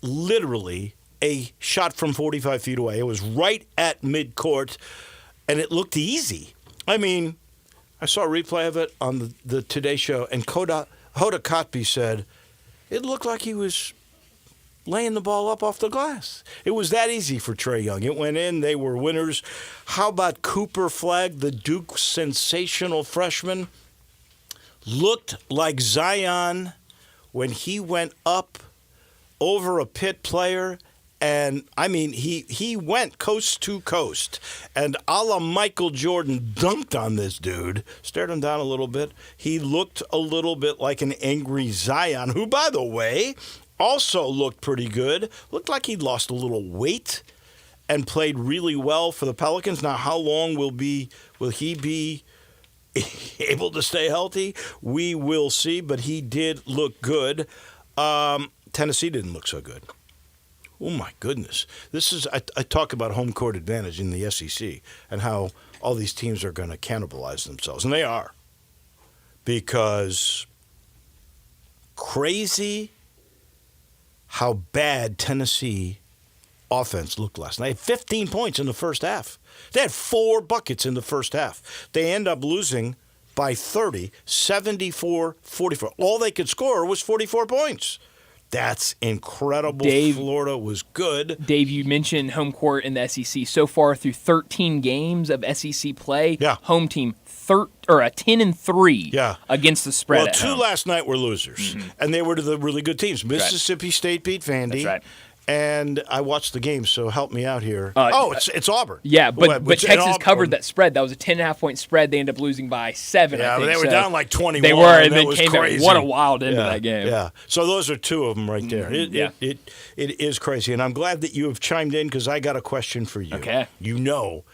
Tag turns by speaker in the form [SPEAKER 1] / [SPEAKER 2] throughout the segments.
[SPEAKER 1] literally a shot from 45 feet away. It was right at midcourt, and it looked easy. I mean, I saw a replay of it on the Today Show, and Hoda Kotb said it looked like he was laying the ball up off the glass. It was that easy for Trae Young. It went in. They were winners. How about Cooper Flagg, the Duke sensational freshman? Looked like Zion when he went up over a Pitt player. And, I mean, he went coast to coast. And a la Michael Jordan dunked on this dude, stared him down a little bit. He looked a little bit like an angry Zion, who, by the way, also looked pretty good. Looked like he'd lost a little weight and played really well for the Pelicans. Now, how long will he be able to stay healthy? We will see, but he did look good. Tennessee didn't look so good. Oh, my goodness. I talk about home court advantage in the SEC and how all these teams are going to cannibalize themselves, and they are. Because crazy how bad Tennessee offense looked last night. They had 15 points in the first half. They had 4 buckets in the first half. They end up losing by 30, 74-44. All they could score was 44 points. That's incredible.
[SPEAKER 2] Dave,
[SPEAKER 1] Florida was good.
[SPEAKER 2] Dave, you mentioned home court in the SEC. So far through 13 games of SEC play, home team 10-3 against the spread.
[SPEAKER 1] Well, 2 last night were losers, and they were to the really good teams. Mississippi State beat Vandy.
[SPEAKER 2] That's right.
[SPEAKER 1] And I watched the game, so help me out here. It's Auburn.
[SPEAKER 2] Yeah, but Texas covered that spread. That was a 10.5-point spread. They ended up losing by 7.
[SPEAKER 1] Yeah,
[SPEAKER 2] I think.
[SPEAKER 1] They were down like 21.
[SPEAKER 2] They were, and then
[SPEAKER 1] came
[SPEAKER 2] back. What a wild end to that game.
[SPEAKER 1] Yeah, so those are 2 of them right there. It is crazy, and I'm glad that you have chimed in because I got a question for you.
[SPEAKER 2] Okay.
[SPEAKER 1] You know,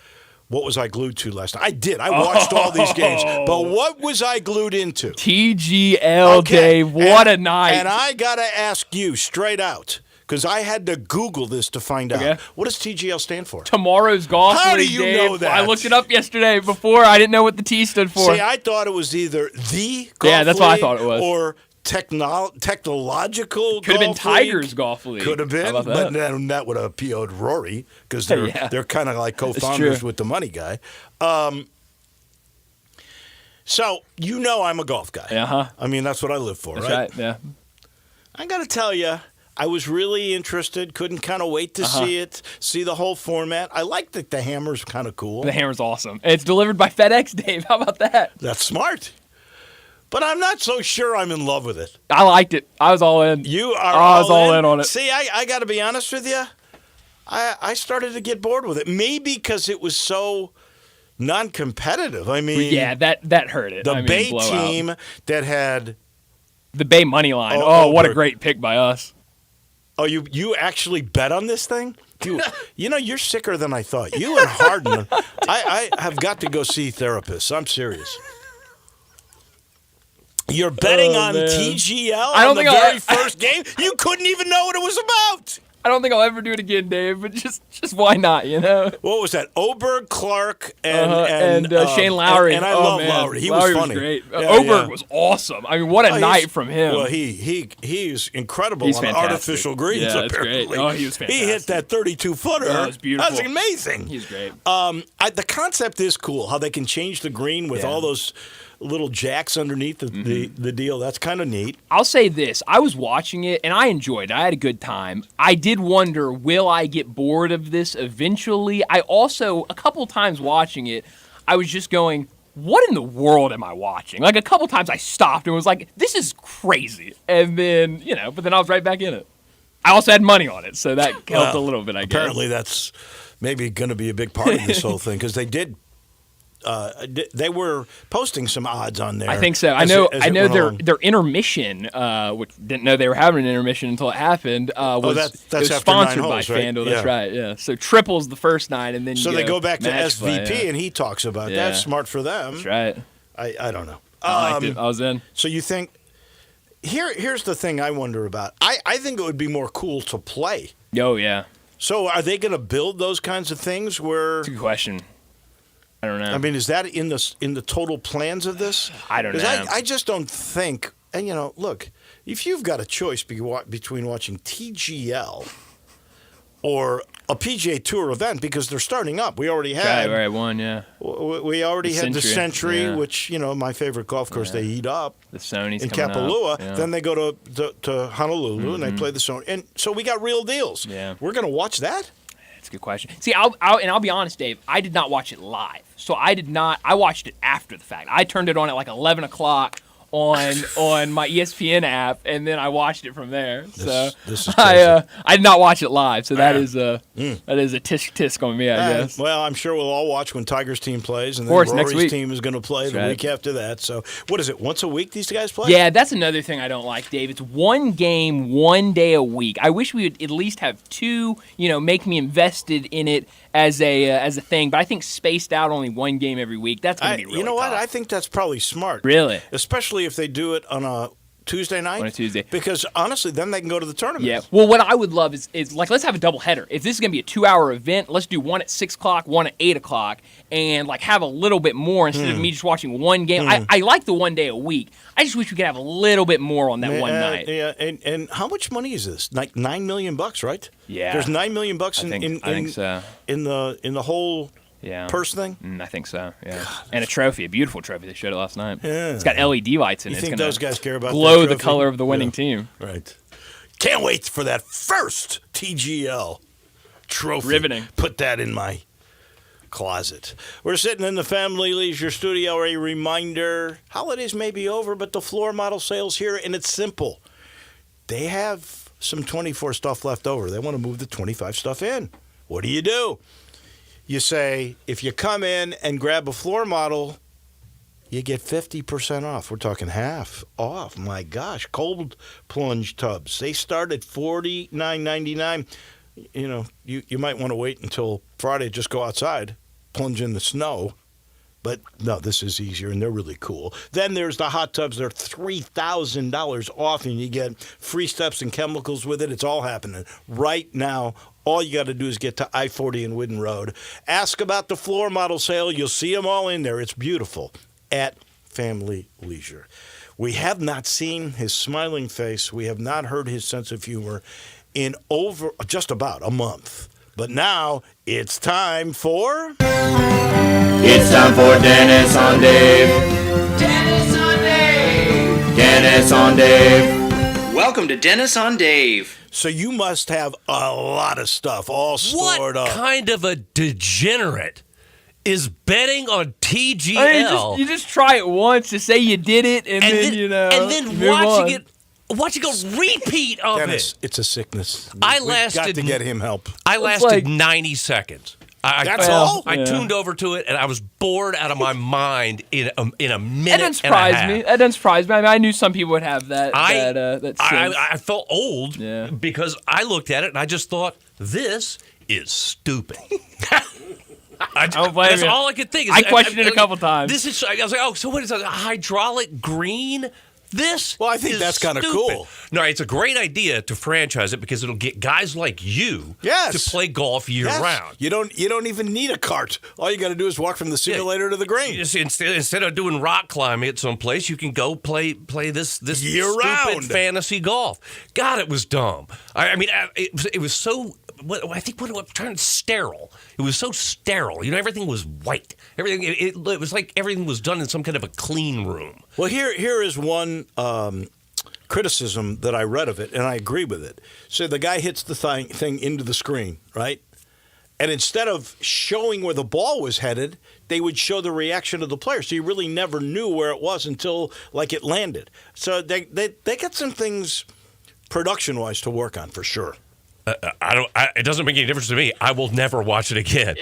[SPEAKER 1] what was I glued to last night? I did. I watched all these games, but what was I glued into?
[SPEAKER 2] TGL, Dave. What a night.
[SPEAKER 1] And I got to ask you straight out. Because I had to Google this to find out. What does TGL stand for?
[SPEAKER 2] Tomorrow's Golf League.
[SPEAKER 1] How do you
[SPEAKER 2] Dave.
[SPEAKER 1] know that?
[SPEAKER 2] I looked it up yesterday before. I didn't know what the T stood for.
[SPEAKER 1] See, I thought it was either the Golf
[SPEAKER 2] Yeah, that's
[SPEAKER 1] League
[SPEAKER 2] what I thought it was.
[SPEAKER 1] Or technological
[SPEAKER 2] Could have been
[SPEAKER 1] Golf
[SPEAKER 2] Tigers
[SPEAKER 1] League.
[SPEAKER 2] Golf League.
[SPEAKER 1] Could have been,
[SPEAKER 2] How about that?
[SPEAKER 1] but then that would have PO'd Rory because they're kind of like co-founders with the money guy. So, you know I'm a golf guy. I mean, that's what I live for,
[SPEAKER 2] that's right? Yeah.
[SPEAKER 1] I got to tell you, I was really interested, couldn't kind of wait to see it, see the whole format. I like that the hammer's kind of cool.
[SPEAKER 2] The hammer's awesome. It's delivered by FedEx, Dave. How about that?
[SPEAKER 1] That's smart. But I'm not so sure I'm in love with it.
[SPEAKER 2] I liked it. I was all in.
[SPEAKER 1] You are
[SPEAKER 2] I was all in on it.
[SPEAKER 1] See, I got to be honest with you. I started to get bored with it. Maybe because it was so non-competitive. I mean,
[SPEAKER 2] yeah, that hurt it.
[SPEAKER 1] The Bay team that had
[SPEAKER 2] the Bay money line. What a great pick by us.
[SPEAKER 1] Oh, you actually bet on this thing? You know, you're sicker than I thought. You and Harden. I have got to go see therapists. I'm serious. You're betting on TGL on the very first game? You couldn't even know what it was about.
[SPEAKER 2] I don't think I'll ever do it again, Dave, but just why not, you know?
[SPEAKER 1] What was that? Oberg, Clark, and
[SPEAKER 2] Shane Lowry.
[SPEAKER 1] And I love Lowry.
[SPEAKER 2] Lowry
[SPEAKER 1] was funny.
[SPEAKER 2] Was great. Oberg was awesome. I mean, what a night from him.
[SPEAKER 1] Well, he's incrable on artificial greens,
[SPEAKER 2] yeah,
[SPEAKER 1] apparently.
[SPEAKER 2] That's great. Oh, he was fantastic.
[SPEAKER 1] He hit that 32-footer.
[SPEAKER 2] That was beautiful.
[SPEAKER 1] That was amazing.
[SPEAKER 2] He's great.
[SPEAKER 1] The concept is cool, how they can change the green with all those little jacks underneath the deal. That's kind of neat.
[SPEAKER 2] I'll say this. I was watching it, and I enjoyed it. I had a good time. I did wonder, will I get bored of this eventually? I also, a couple times watching it, I was just going, what in the world am I watching? Like, a couple times I stopped and was like, this is crazy. And then, but then I was right back in it. I also had money on it, so that helped a little bit, I guess.
[SPEAKER 1] Apparently that's maybe going to be a big part of this whole thing, because they did they were posting some odds on there.
[SPEAKER 2] I think so. I know their intermission, which didn't know they were having an intermission until it happened, was sponsored by FanDuel. That's right, yeah. So triples the first night, and then
[SPEAKER 1] they go back to SVP, and he talks about that. That's smart for them.
[SPEAKER 2] That's right.
[SPEAKER 1] I don't know.
[SPEAKER 2] I liked it. I was in.
[SPEAKER 1] So you think here's the thing I wonder about. I think it would be more cool to play.
[SPEAKER 2] Oh yeah.
[SPEAKER 1] So are they going to build those kinds of things where?
[SPEAKER 2] That's a good question. I don't know.
[SPEAKER 1] I mean, is that in the total plans of this?
[SPEAKER 2] I don't know.
[SPEAKER 1] I just don't think And, look, if you've got a choice between watching TGL or a PGA Tour event, because they're starting up. We already had.
[SPEAKER 2] Right, one, yeah.
[SPEAKER 1] We already had the Century,
[SPEAKER 2] yeah.
[SPEAKER 1] which, my favorite golf course, they heat up.
[SPEAKER 2] The Sony's
[SPEAKER 1] in
[SPEAKER 2] coming
[SPEAKER 1] Kapalua.
[SPEAKER 2] up. Yeah.
[SPEAKER 1] Then they go to Honolulu, and they play the Sony. And so we got real deals.
[SPEAKER 2] Yeah.
[SPEAKER 1] We're going to watch that?
[SPEAKER 2] That's a good question. See, I'll be honest, Dave. I did not watch it live. So I watched it after the fact. I turned it on at like 11 o'clock on my ESPN app, and then I watched it from there.
[SPEAKER 1] This is
[SPEAKER 2] I did not watch it live, so that is a tisk on me, I guess.
[SPEAKER 1] Well, I'm sure we'll all watch when Tiger's team plays, and then
[SPEAKER 2] course,
[SPEAKER 1] Rory's
[SPEAKER 2] next week.
[SPEAKER 1] team is going to play the week after that. So what is it, once a week these guys play?
[SPEAKER 2] Yeah, that's another thing I don't like, Dave. It's one game, 1 day a week. I wish we would at least have two, make me invested in it as a thing, but I think spaced out only one game every week, that's going to be really
[SPEAKER 1] You know what?
[SPEAKER 2] tough.
[SPEAKER 1] I think that's probably smart.
[SPEAKER 2] Really?
[SPEAKER 1] Especially if they do it on a Tuesday night.
[SPEAKER 2] On a Tuesday.
[SPEAKER 1] Because honestly, then they can go to the tournament.
[SPEAKER 2] Yeah. Well, what I would love is like, let's have a doubleheader. If this is going to be a 2-hour event, let's do one at 6 o'clock, one at 8 o'clock, and like have a little bit more instead of me just watching one game. I like the 1 day a week. I just wish we could have a little bit more on that one night.
[SPEAKER 1] Yeah. And how much money is this? Like $9 million, right?
[SPEAKER 2] Yeah.
[SPEAKER 1] There's $9 million
[SPEAKER 2] I think so.
[SPEAKER 1] in the whole purse thing.
[SPEAKER 2] I think so. Yeah. God, and a trophy, a beautiful trophy. They showed it last night.
[SPEAKER 1] Yeah.
[SPEAKER 2] It's got LED lights in it.
[SPEAKER 1] You think those guys care about
[SPEAKER 2] glow
[SPEAKER 1] that
[SPEAKER 2] the
[SPEAKER 1] trophy?
[SPEAKER 2] color of the winning team?
[SPEAKER 1] Right. Can't wait for that first TGL trophy.
[SPEAKER 2] Riveting.
[SPEAKER 1] Put that in my closet. We're sitting in the Family Leisure Studio. A reminder, holidays may be over, but the floor model sale's here, and it's simple. They have some 24 stuff left over. They want to move the 25 stuff in. What do? You say, if you come in and grab a floor model, you get 50% off. We're talking half off. My gosh. Cold plunge tubs. They start at $49.99. You might want to wait until Friday, just go outside, plunge in the snow. But no, this is easier, and they're really cool. Then there's the hot tubs. They're $3,000 off, and you get free steps and chemicals with it. It's all happening right now. All you got to do is get to I-40 and Whidden Road. Ask about the floor model sale. You'll see them all in there. It's beautiful at Family Leisure. We have not seen his smiling face. We have not heard his sense of humor in just about a month. But now it's time for...
[SPEAKER 3] It's time for Dennis on Dave. Dennis on Dave. Dennis on Dave.
[SPEAKER 4] Welcome to Dennis on Dave.
[SPEAKER 1] So you must have a lot of stuff all stored up.
[SPEAKER 5] What kind of a degenerate is betting on TGL?
[SPEAKER 2] You just try it once to say you did it, and
[SPEAKER 5] then watching a repeat of
[SPEAKER 1] Dennis,
[SPEAKER 5] it.
[SPEAKER 1] it's a sickness.
[SPEAKER 5] We've
[SPEAKER 1] got to get him help.
[SPEAKER 5] I lasted 90 seconds.
[SPEAKER 1] That's all?
[SPEAKER 5] I tuned over to it, and I was bored out of my mind in a minute
[SPEAKER 2] That doesn't surprise me. That doesn't surprise me. I mean, I knew some people would have that.
[SPEAKER 5] I felt old
[SPEAKER 2] Yeah.
[SPEAKER 5] because I looked at it and I just thought, this is stupid. That's all I could think.
[SPEAKER 2] I questioned it a couple times.
[SPEAKER 5] I was like, so what is that? A hydraulic green?
[SPEAKER 1] I think that's kind of cool.
[SPEAKER 5] No, it's a great idea to franchise it because it'll get guys like you
[SPEAKER 1] to
[SPEAKER 5] play golf year round.
[SPEAKER 1] You don't even need a cart. All you got to do is walk from the simulator to the green.
[SPEAKER 5] Instead of doing rock climbing at some place, you can go play this
[SPEAKER 1] year
[SPEAKER 5] stupid
[SPEAKER 1] round
[SPEAKER 5] fantasy golf. God, it was dumb. I mean, it was so. I think what I'm trying to sterile. It was so sterile. Everything was white. Everything. It was like everything was done in some kind of a clean room.
[SPEAKER 1] Well, here is one criticism that I read of it, and I agree with it. So the guy hits the thing into the screen, right? And instead of showing where the ball was headed, they would show the reaction of the player. So you really never knew where it was until it landed. So they got some things production-wise to work on for sure.
[SPEAKER 5] It doesn't make any difference to me. I will never watch it again.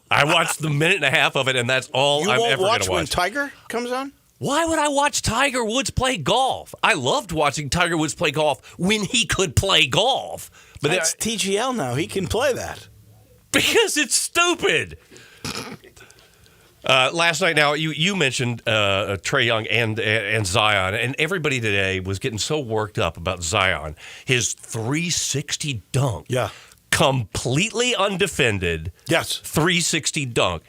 [SPEAKER 5] I watched the minute and a half of it, and that's all I'm ever going to watch.
[SPEAKER 1] When Tiger comes on?
[SPEAKER 5] Why would I watch Tiger Woods play golf? I loved watching Tiger Woods play golf when he could play golf.
[SPEAKER 1] But that's TGL now. He can play that.
[SPEAKER 5] Because it's stupid. Last night, now, you mentioned Trae Young and Zion, and everybody today was getting so worked up about Zion. His 360 dunk.
[SPEAKER 1] Yeah.
[SPEAKER 5] Completely undefended.
[SPEAKER 1] Yes.
[SPEAKER 5] 360 dunk.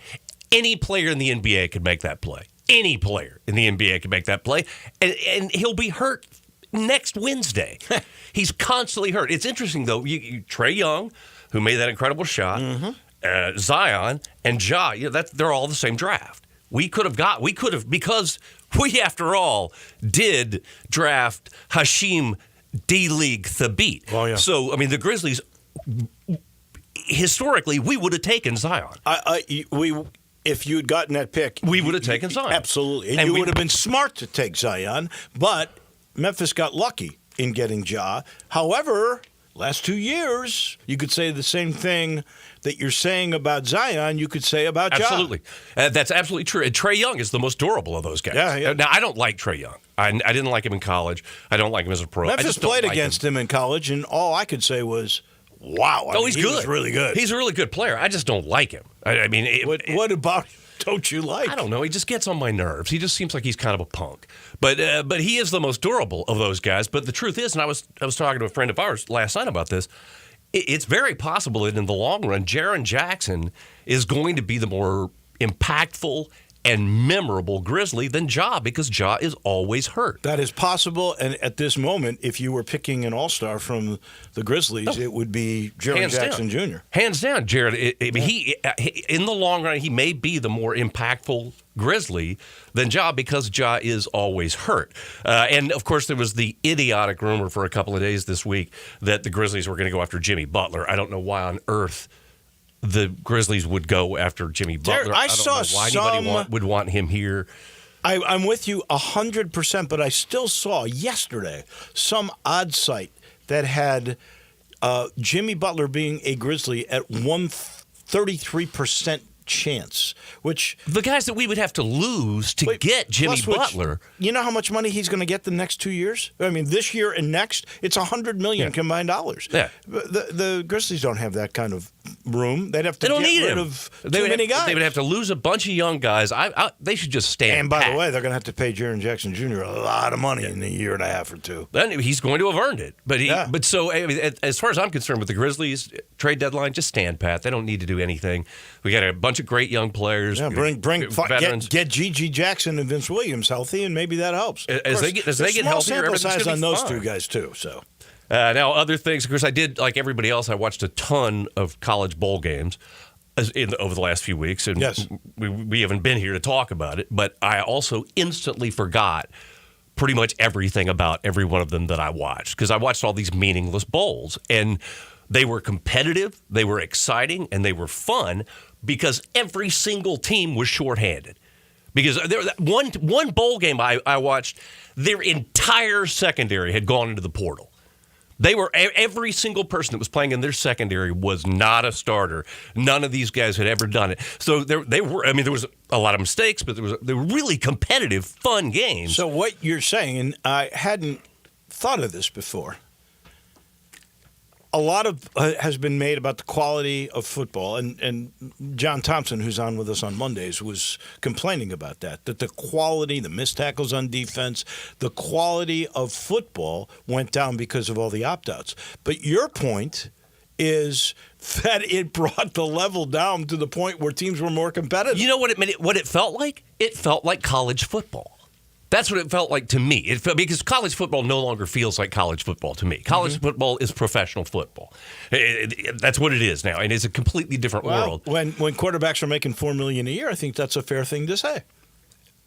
[SPEAKER 5] Any player in the NBA could make that play. Any player in the NBA can make that play, and he'll be hurt next Wednesday. He's constantly hurt. It's interesting, though. Trae Young, who made that incredible shot, Zion, and Ja, they're all the same draft. We could have, because we, after all, did draft Hashim D-League Thabit.
[SPEAKER 1] Oh, yeah.
[SPEAKER 5] So, I mean, the Grizzlies, historically, we would have taken Zion.
[SPEAKER 1] If you had gotten that pick,
[SPEAKER 5] we would have taken Zion.
[SPEAKER 1] Absolutely. And you would have been smart to take Zion, but Memphis got lucky in getting Ja. However, last 2 years, you could say the same thing that you're saying about Zion, you could say about Ja.
[SPEAKER 5] Absolutely. That's absolutely true. And Trae Young is the most durable of those guys.
[SPEAKER 1] Yeah.
[SPEAKER 5] Now, I don't like Trae Young. I didn't like him in college. I don't like him as a pro.
[SPEAKER 1] Memphis played against him in college, and all I could say was, wow.
[SPEAKER 5] He's good.
[SPEAKER 1] He's really good.
[SPEAKER 5] He's a really good player. I just don't like him. I mean,
[SPEAKER 1] what about don't you like?
[SPEAKER 5] I don't know. He just gets on my nerves. He just seems like he's kind of a punk. But he is the most durable of those guys. But the truth is, and I was talking to a friend of ours last night about this, it's very possible that in the long run, Jaren Jackson is going to be the more impactful and memorable Grizzly than Ja, because Ja is always hurt.
[SPEAKER 1] That is possible, and at this moment, if you were picking an all-star from the Grizzlies, it would be Jaren Jackson Jr.
[SPEAKER 5] Hands down, Jared. He in the long run, he may be the more impactful Grizzly than Ja, because Ja is always hurt. And, of course, there was the idiotic rumor for a couple of days this week that the Grizzlies were going to go after Jimmy Butler. I don't know why on earth the Grizzlies would go after Jimmy Butler. I don't know why anybody would want him here.
[SPEAKER 1] I'm with you 100%, but I still saw yesterday some odd site that had Jimmy Butler being a Grizzly at 133% chance, which
[SPEAKER 5] the guys that we would have to lose to get Jimmy Butler.
[SPEAKER 1] You know how much money he's going to get the next 2 years? I mean, this year and next, it's $100 million combined dollars.
[SPEAKER 5] Yeah.
[SPEAKER 1] The Grizzlies don't have that kind of room. They'd have to
[SPEAKER 5] get
[SPEAKER 1] rid of too many guys.
[SPEAKER 5] They would have to lose a bunch of young guys. They should just stand.
[SPEAKER 1] And by the way, they're going to have to pay Jaren Jackson Jr. a lot of money in a year and a half or two.
[SPEAKER 5] Then he's going to have earned it. But so I mean, as far as I'm concerned, with the Grizzlies trade deadline, just stand pat. They don't need to do anything. We got a bunch of great young players.
[SPEAKER 1] Yeah,
[SPEAKER 5] veterans.
[SPEAKER 1] Get G.G. Jackson and Vince Williams healthy, and maybe that helps.
[SPEAKER 5] As they get healthier,
[SPEAKER 1] sample size on those
[SPEAKER 5] fine.
[SPEAKER 1] two guys too. So.
[SPEAKER 5] Now, other things, of course, I did, like everybody else, I watched a ton of college bowl games over the last few weeks, and
[SPEAKER 1] yes.
[SPEAKER 5] we haven't been here to talk about it, but I also instantly forgot pretty much everything about every one of them that I watched, because I watched all these meaningless bowls, and they were competitive, they were exciting, and they were fun, because every single team was shorthanded. Because there one bowl game I watched, their entire secondary had gone into the portal. Every single person that was playing in their secondary was not a starter. None of these guys had ever done it. So there was a lot of mistakes, but they were really competitive, fun games.
[SPEAKER 1] So what you're saying, and I hadn't thought of this before, a lot of has been made about the quality of football, and John Thompson, who's on with us on Mondays, was complaining about that the quality, the missed tackles on defense, the quality of football went down because of all the opt-outs. But your point is that it brought the level down to the point where teams were more competitive.
[SPEAKER 5] You know what it felt like? It felt like college football. That's what it felt like to me. Because college football no longer feels like college football to me. College football is professional football. That's what it is now, and it's a completely different world.
[SPEAKER 1] When quarterbacks are making $4 million a year, I think that's a fair thing to say.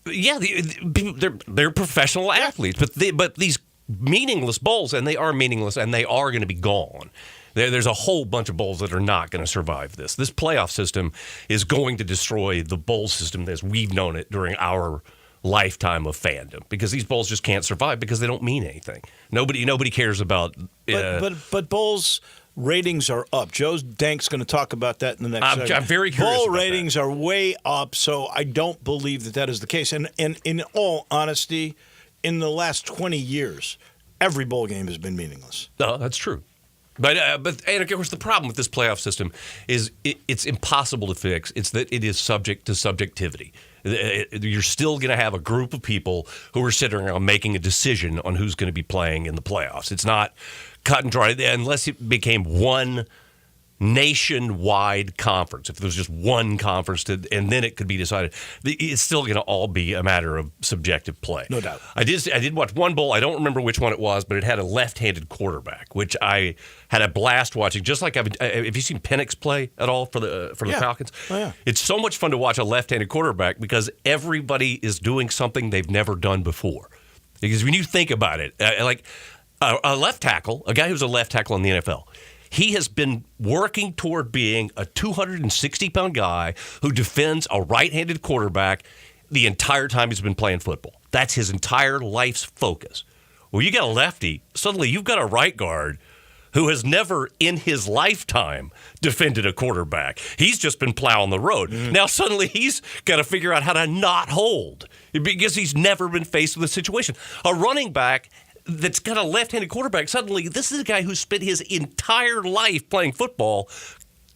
[SPEAKER 5] Yeah, they're professional athletes, but these meaningless bowls, and they are meaningless, and they are going to be gone. There's a whole bunch of bowls that are not going to survive this. This playoff system is going to destroy the bowl system as we've known it during our lifetime of fandom, because these bowls just can't survive because they don't mean anything. Nobody cares about.
[SPEAKER 1] But bowls ratings are up. Joe Dank's going to talk about that in the next segment.
[SPEAKER 5] I'm very curious.
[SPEAKER 1] Bowl ratings are way up, so I don't believe that is the case. And in all honesty, in the last 20 years, every bowl game has been meaningless.
[SPEAKER 5] No, that's true. But and of course the problem with this playoff system is it's impossible to fix. It's that it is subject to subjectivity. You're still going to have a group of people who are sitting around making a decision on who's going to be playing in the playoffs. It's not cut and dry unless it became one nationwide conference, if there was just one conference, and then it could be decided, it's still going to all be a matter of subjective play.
[SPEAKER 1] No doubt.
[SPEAKER 5] I did watch one bowl. I don't remember which one it was, but it had a left-handed quarterback, which I had a blast watching. Just like have you seen Penix play at all for the Falcons?
[SPEAKER 1] Oh, yeah.
[SPEAKER 5] It's so much fun to watch a left-handed quarterback because everybody is doing something they've never done before. Because when you think about it, like a left tackle, a guy who's a left tackle in the NFL, he has been working toward being a 260-pound guy who defends a right-handed quarterback the entire time he's been playing football. That's his entire life's focus. Well, you got a lefty, suddenly you've got a right guard who has never in his lifetime defended a quarterback. He's just been plowing the road. Now suddenly he's got to figure out how to not hold because he's never been faced with a situation. A running back that's got a left-handed quarterback, suddenly this is a guy who spent his entire life playing football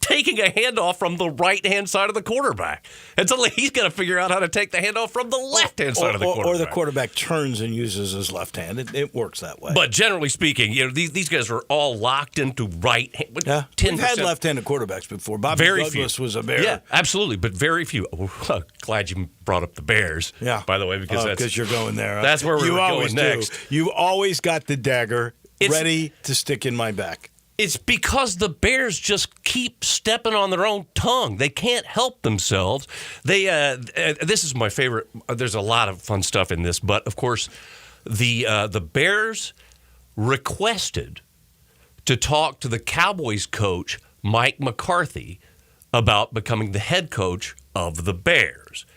[SPEAKER 5] taking a handoff from the right-hand side of the quarterback. And suddenly he's got to figure out how to take the handoff from the left-hand side of the quarterback.
[SPEAKER 1] Or the quarterback turns and uses his left hand. It works that way.
[SPEAKER 5] But generally speaking, these guys are all locked into right hand.
[SPEAKER 1] Yeah. We've had left-handed quarterbacks before. Bobby Douglas was a Bear.
[SPEAKER 5] Yeah, absolutely, but very few. Oh, glad you brought up the Bears, by the way, because
[SPEAKER 1] you're going there.
[SPEAKER 5] That's where we're going next.
[SPEAKER 1] You always got the dagger ready to stick in my back.
[SPEAKER 5] It's because the Bears just keep stepping on their own tongue. They can't help themselves. This is my favorite. There's a lot of fun stuff in this, but of course, the Bears requested to talk to the Cowboys coach Mike McCarthy about becoming the head coach of the Bears.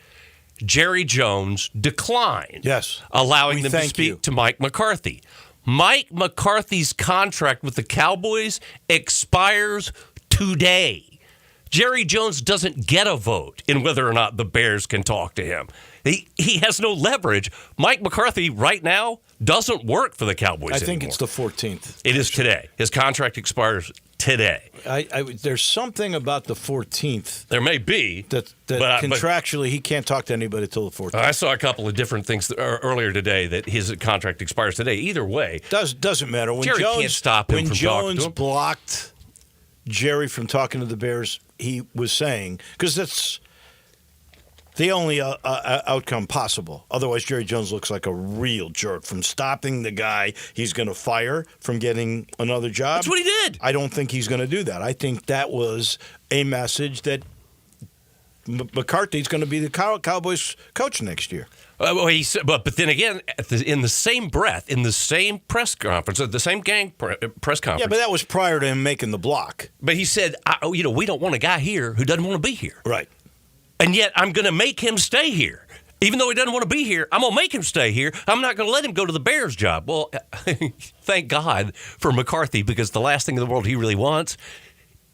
[SPEAKER 5] Jerry Jones declined, allowing them to speak to Mike McCarthy. Mike McCarthy's contract with the Cowboys expires today. Jerry Jones doesn't get a vote in whether or not the Bears can talk to him. He has no leverage. Mike McCarthy right now doesn't work for the Cowboys anymore.
[SPEAKER 1] I think it's the 14th.
[SPEAKER 5] It is today. His contract expires today.
[SPEAKER 1] There's something about the 14th.
[SPEAKER 5] There may be.
[SPEAKER 1] That contractually he can't talk to anybody till the 14th.
[SPEAKER 5] I saw a couple of different things earlier today that his contract expires today. Either way.
[SPEAKER 1] Doesn't matter. When
[SPEAKER 5] Jerry can't stop him from talking to him.
[SPEAKER 1] When Jones blocked Jerry from talking to the Bears, he was saying, because that's the only outcome possible. Otherwise, Jerry Jones looks like a real jerk from stopping the guy he's going to fire from getting another job.
[SPEAKER 5] That's what he did.
[SPEAKER 1] I don't think he's going to do that. I think that was a message that McCarthy's going to be the Cowboys coach next year.
[SPEAKER 5] But then again, in the same breath, in the same press conference, the same press conference.
[SPEAKER 1] Yeah, but that was prior to him making the block.
[SPEAKER 5] But he said, we don't want a guy here who doesn't want to be here.
[SPEAKER 1] Right.
[SPEAKER 5] And yet I'm going to make him stay here. Even though he doesn't want to be here, I'm going to make him stay here. I'm not going to let him go to the Bears job. Well, thank God for McCarthy, because the last thing in the world he really wants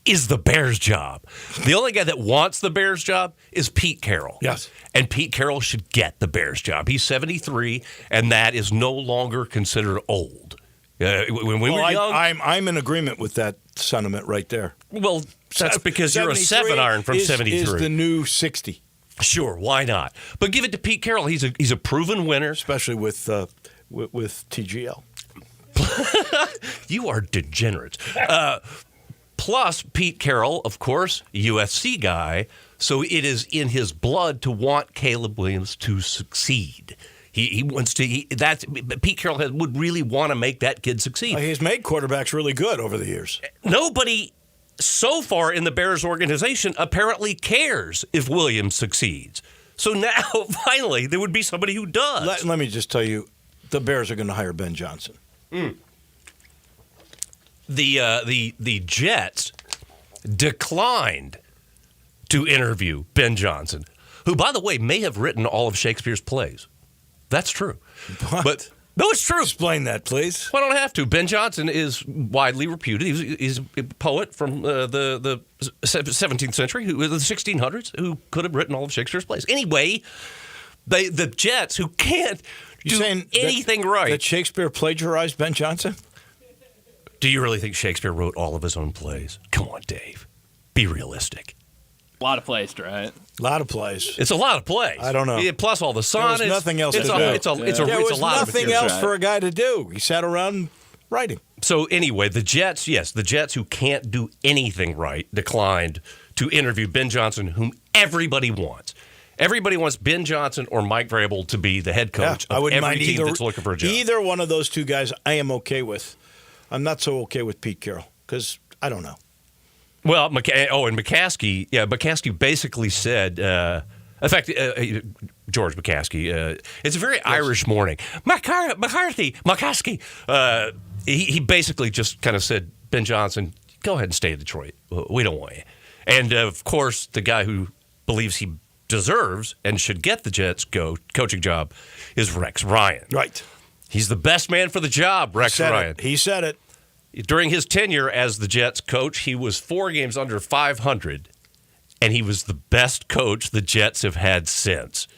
[SPEAKER 5] is the Bears job. The only guy that wants the Bears job is Pete Carroll.
[SPEAKER 1] Yes.
[SPEAKER 5] And Pete Carroll should get the Bears job. He's 73, and that is no longer considered old. When we were young,
[SPEAKER 1] I'm in agreement with that sentiment right there.
[SPEAKER 5] Well, that's because you're a 7-iron from 73.
[SPEAKER 1] Is the new 60.
[SPEAKER 5] Sure, why not? But give it to Pete Carroll. He's a proven winner,
[SPEAKER 1] especially with TGL.
[SPEAKER 5] You are degenerate. Plus, Pete Carroll, of course, USC guy, so it is in his blood to want Caleb Williams to succeed. He wants to. Pete Carroll would really want to make that kid succeed.
[SPEAKER 1] He's made quarterbacks really good over the years.
[SPEAKER 5] Nobody so far in the Bears organization apparently cares if Williams succeeds. So now, finally, there would be somebody who does.
[SPEAKER 1] Let me just tell you, the Bears are going to hire Ben Johnson.
[SPEAKER 5] The Jets declined to interview Ben Johnson, who, by the way, may have written all of Shakespeare's plays. That's true.
[SPEAKER 1] What?
[SPEAKER 5] But no, it's true.
[SPEAKER 1] Explain that, please.
[SPEAKER 5] Well, I don't have to. Ben Johnson is widely reputed. He's a poet from the 17th century, the 1600s, who could have written all of Shakespeare's plays. Anyway, the Jets, who can't do anything right.
[SPEAKER 1] That Shakespeare plagiarized Ben Johnson?
[SPEAKER 5] Do you really think Shakespeare wrote all of his own plays? Come on, Dave. Be realistic.
[SPEAKER 2] A lot of plays, right?
[SPEAKER 1] A lot of plays.
[SPEAKER 5] It's a lot of plays.
[SPEAKER 1] I don't know.
[SPEAKER 5] Plus all the sonnets.
[SPEAKER 1] There was nothing else to do.
[SPEAKER 5] It's a
[SPEAKER 1] there was
[SPEAKER 5] lot
[SPEAKER 1] nothing else for a guy to do. He sat around writing.
[SPEAKER 5] So anyway, the Jets who can't do anything right, declined to interview Ben Johnson, whom everybody wants. Everybody wants Ben Johnson or Mike Vrabel to be the head coach
[SPEAKER 1] I
[SPEAKER 5] of
[SPEAKER 1] wouldn't
[SPEAKER 5] every
[SPEAKER 1] mind
[SPEAKER 5] team that's looking for a job.
[SPEAKER 1] Either one of those two guys I am okay with. I'm not so okay with Pete Carroll because I don't know.
[SPEAKER 5] Well, and McCaskey basically said, in fact, George McCaskey, it's a very Irish morning. McCaskey. He basically just kind of said, Ben Johnson, go ahead and stay in Detroit. We don't want you. And, of course, the guy who believes he deserves and should get the Jets coaching job is Rex Ryan.
[SPEAKER 1] Right.
[SPEAKER 5] He's the best man for the job, Rex Ryan.
[SPEAKER 1] He said it.
[SPEAKER 5] During his tenure as the Jets coach, he was 4 games under 500, and he was the best coach the Jets have had since.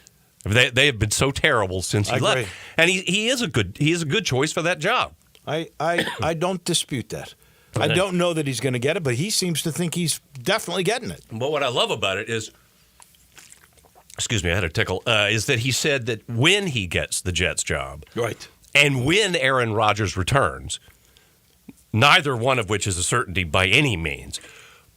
[SPEAKER 5] They have been so terrible since he left. And he is a good choice for that job.
[SPEAKER 1] I don't dispute that. I don't know that he's going to get it, but he seems to think he's definitely getting it.
[SPEAKER 5] But what I love about it is, excuse me, I had a tickle, is that he said that when he gets the Jets job,
[SPEAKER 1] right,
[SPEAKER 5] and when Aaron Rodgers returns, neither one of which is a certainty by any means,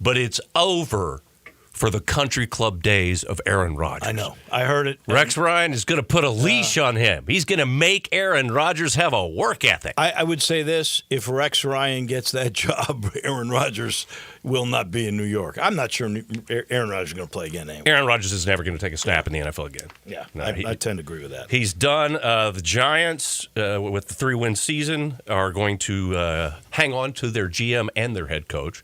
[SPEAKER 5] but it's over for the country club days of Aaron Rodgers.
[SPEAKER 1] I know. I heard it.
[SPEAKER 5] Rex Ryan is going to put a leash on him. He's going to make Aaron Rodgers have a work ethic.
[SPEAKER 1] I would say this. If Rex Ryan gets that job, Aaron Rodgers will not be in New York. I'm not sure Aaron Rodgers is going to play again anyway.
[SPEAKER 5] Aaron Rodgers is never going to take a snap in the NFL again.
[SPEAKER 1] Yeah,
[SPEAKER 5] No,
[SPEAKER 1] I tend to agree with that.
[SPEAKER 5] He's done. The Giants, with the 3-win season, are going to hang on to their GM and their head coach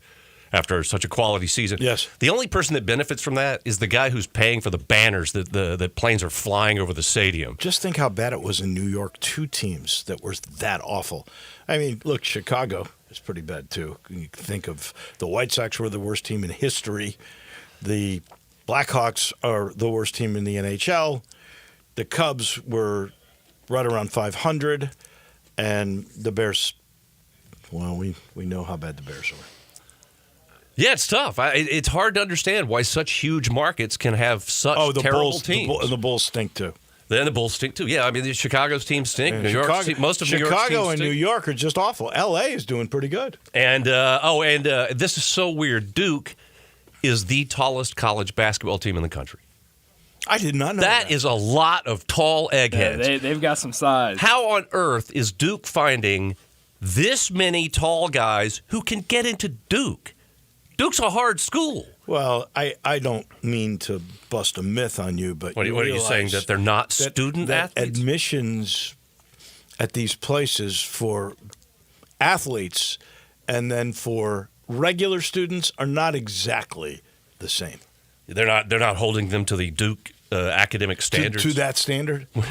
[SPEAKER 5] after such a quality season.
[SPEAKER 1] Yes.
[SPEAKER 5] The only person that benefits from that is the guy who's paying for the banners that the planes are flying over the stadium.
[SPEAKER 1] Just think how bad it was in New York. 2 teams that were that awful. I mean, look, Chicago is pretty bad, too. You think of the White Sox were the worst team in history. The Blackhawks are the worst team in the NHL. The Cubs were right around 500. And the Bears, well, we know how bad the Bears are.
[SPEAKER 5] Yeah, it's tough. It's hard to understand why such huge markets can have such terrible teams.
[SPEAKER 1] The Bulls stink, too.
[SPEAKER 5] Then the Bulls stink, too. Yeah, I mean, Chicago's teams stink.
[SPEAKER 1] And
[SPEAKER 5] New York's team, most of New York's teams
[SPEAKER 1] Chicago and
[SPEAKER 5] stink.
[SPEAKER 1] New York are just awful. L.A. is doing pretty good.
[SPEAKER 5] And, this is so weird. Duke is the tallest college basketball team in the country.
[SPEAKER 1] I did not know
[SPEAKER 5] That is a lot of tall eggheads.
[SPEAKER 2] Yeah, they've got some size.
[SPEAKER 5] How on earth is Duke finding this many tall guys who can get into Duke? Duke's a hard school.
[SPEAKER 1] Well, I don't mean to bust a myth on you, but
[SPEAKER 5] What are you saying, that they're not student athletes?
[SPEAKER 1] Admissions at these places for athletes and then for regular students are not exactly the same.
[SPEAKER 5] They're not holding them to the Duke academic standards.
[SPEAKER 1] To that standard? Well,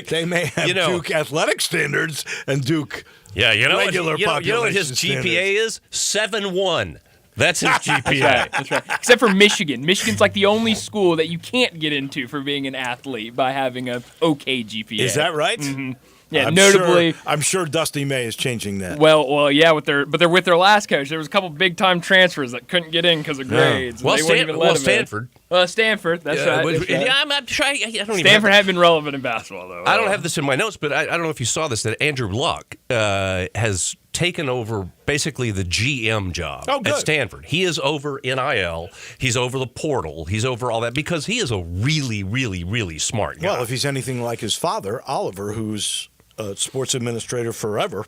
[SPEAKER 1] they may have Duke athletic standards and Duke regular population
[SPEAKER 5] you know what his
[SPEAKER 1] standards.
[SPEAKER 5] GPA is? 7.1. That's his GPA.
[SPEAKER 2] That's right. Except for Michigan. Michigan's like the only school that you can't get into for being an athlete by having a okay GPA.
[SPEAKER 1] Is that right?
[SPEAKER 2] Mm-hmm. Yeah,
[SPEAKER 1] notably, I'm sure Dusty May is changing that.
[SPEAKER 2] Well, yeah, they're with their last coach. There was a couple big time transfers that couldn't get in because of grades.
[SPEAKER 5] Well,
[SPEAKER 2] they wouldn't even let them
[SPEAKER 5] Stanford.
[SPEAKER 2] In. Stanford. That's right.
[SPEAKER 5] Yeah, I'm trying. I don't
[SPEAKER 2] Stanford had been relevant in basketball, though.
[SPEAKER 5] I don't have this in my notes, but I don't know if you saw this, that Andrew Luck has taken over basically the GM job at Stanford. He is over NIL. He's over the portal. He's over all that because he is a really, really, really smart guy.
[SPEAKER 1] Well, if he's anything like his father, Oliver, who's a sports administrator forever,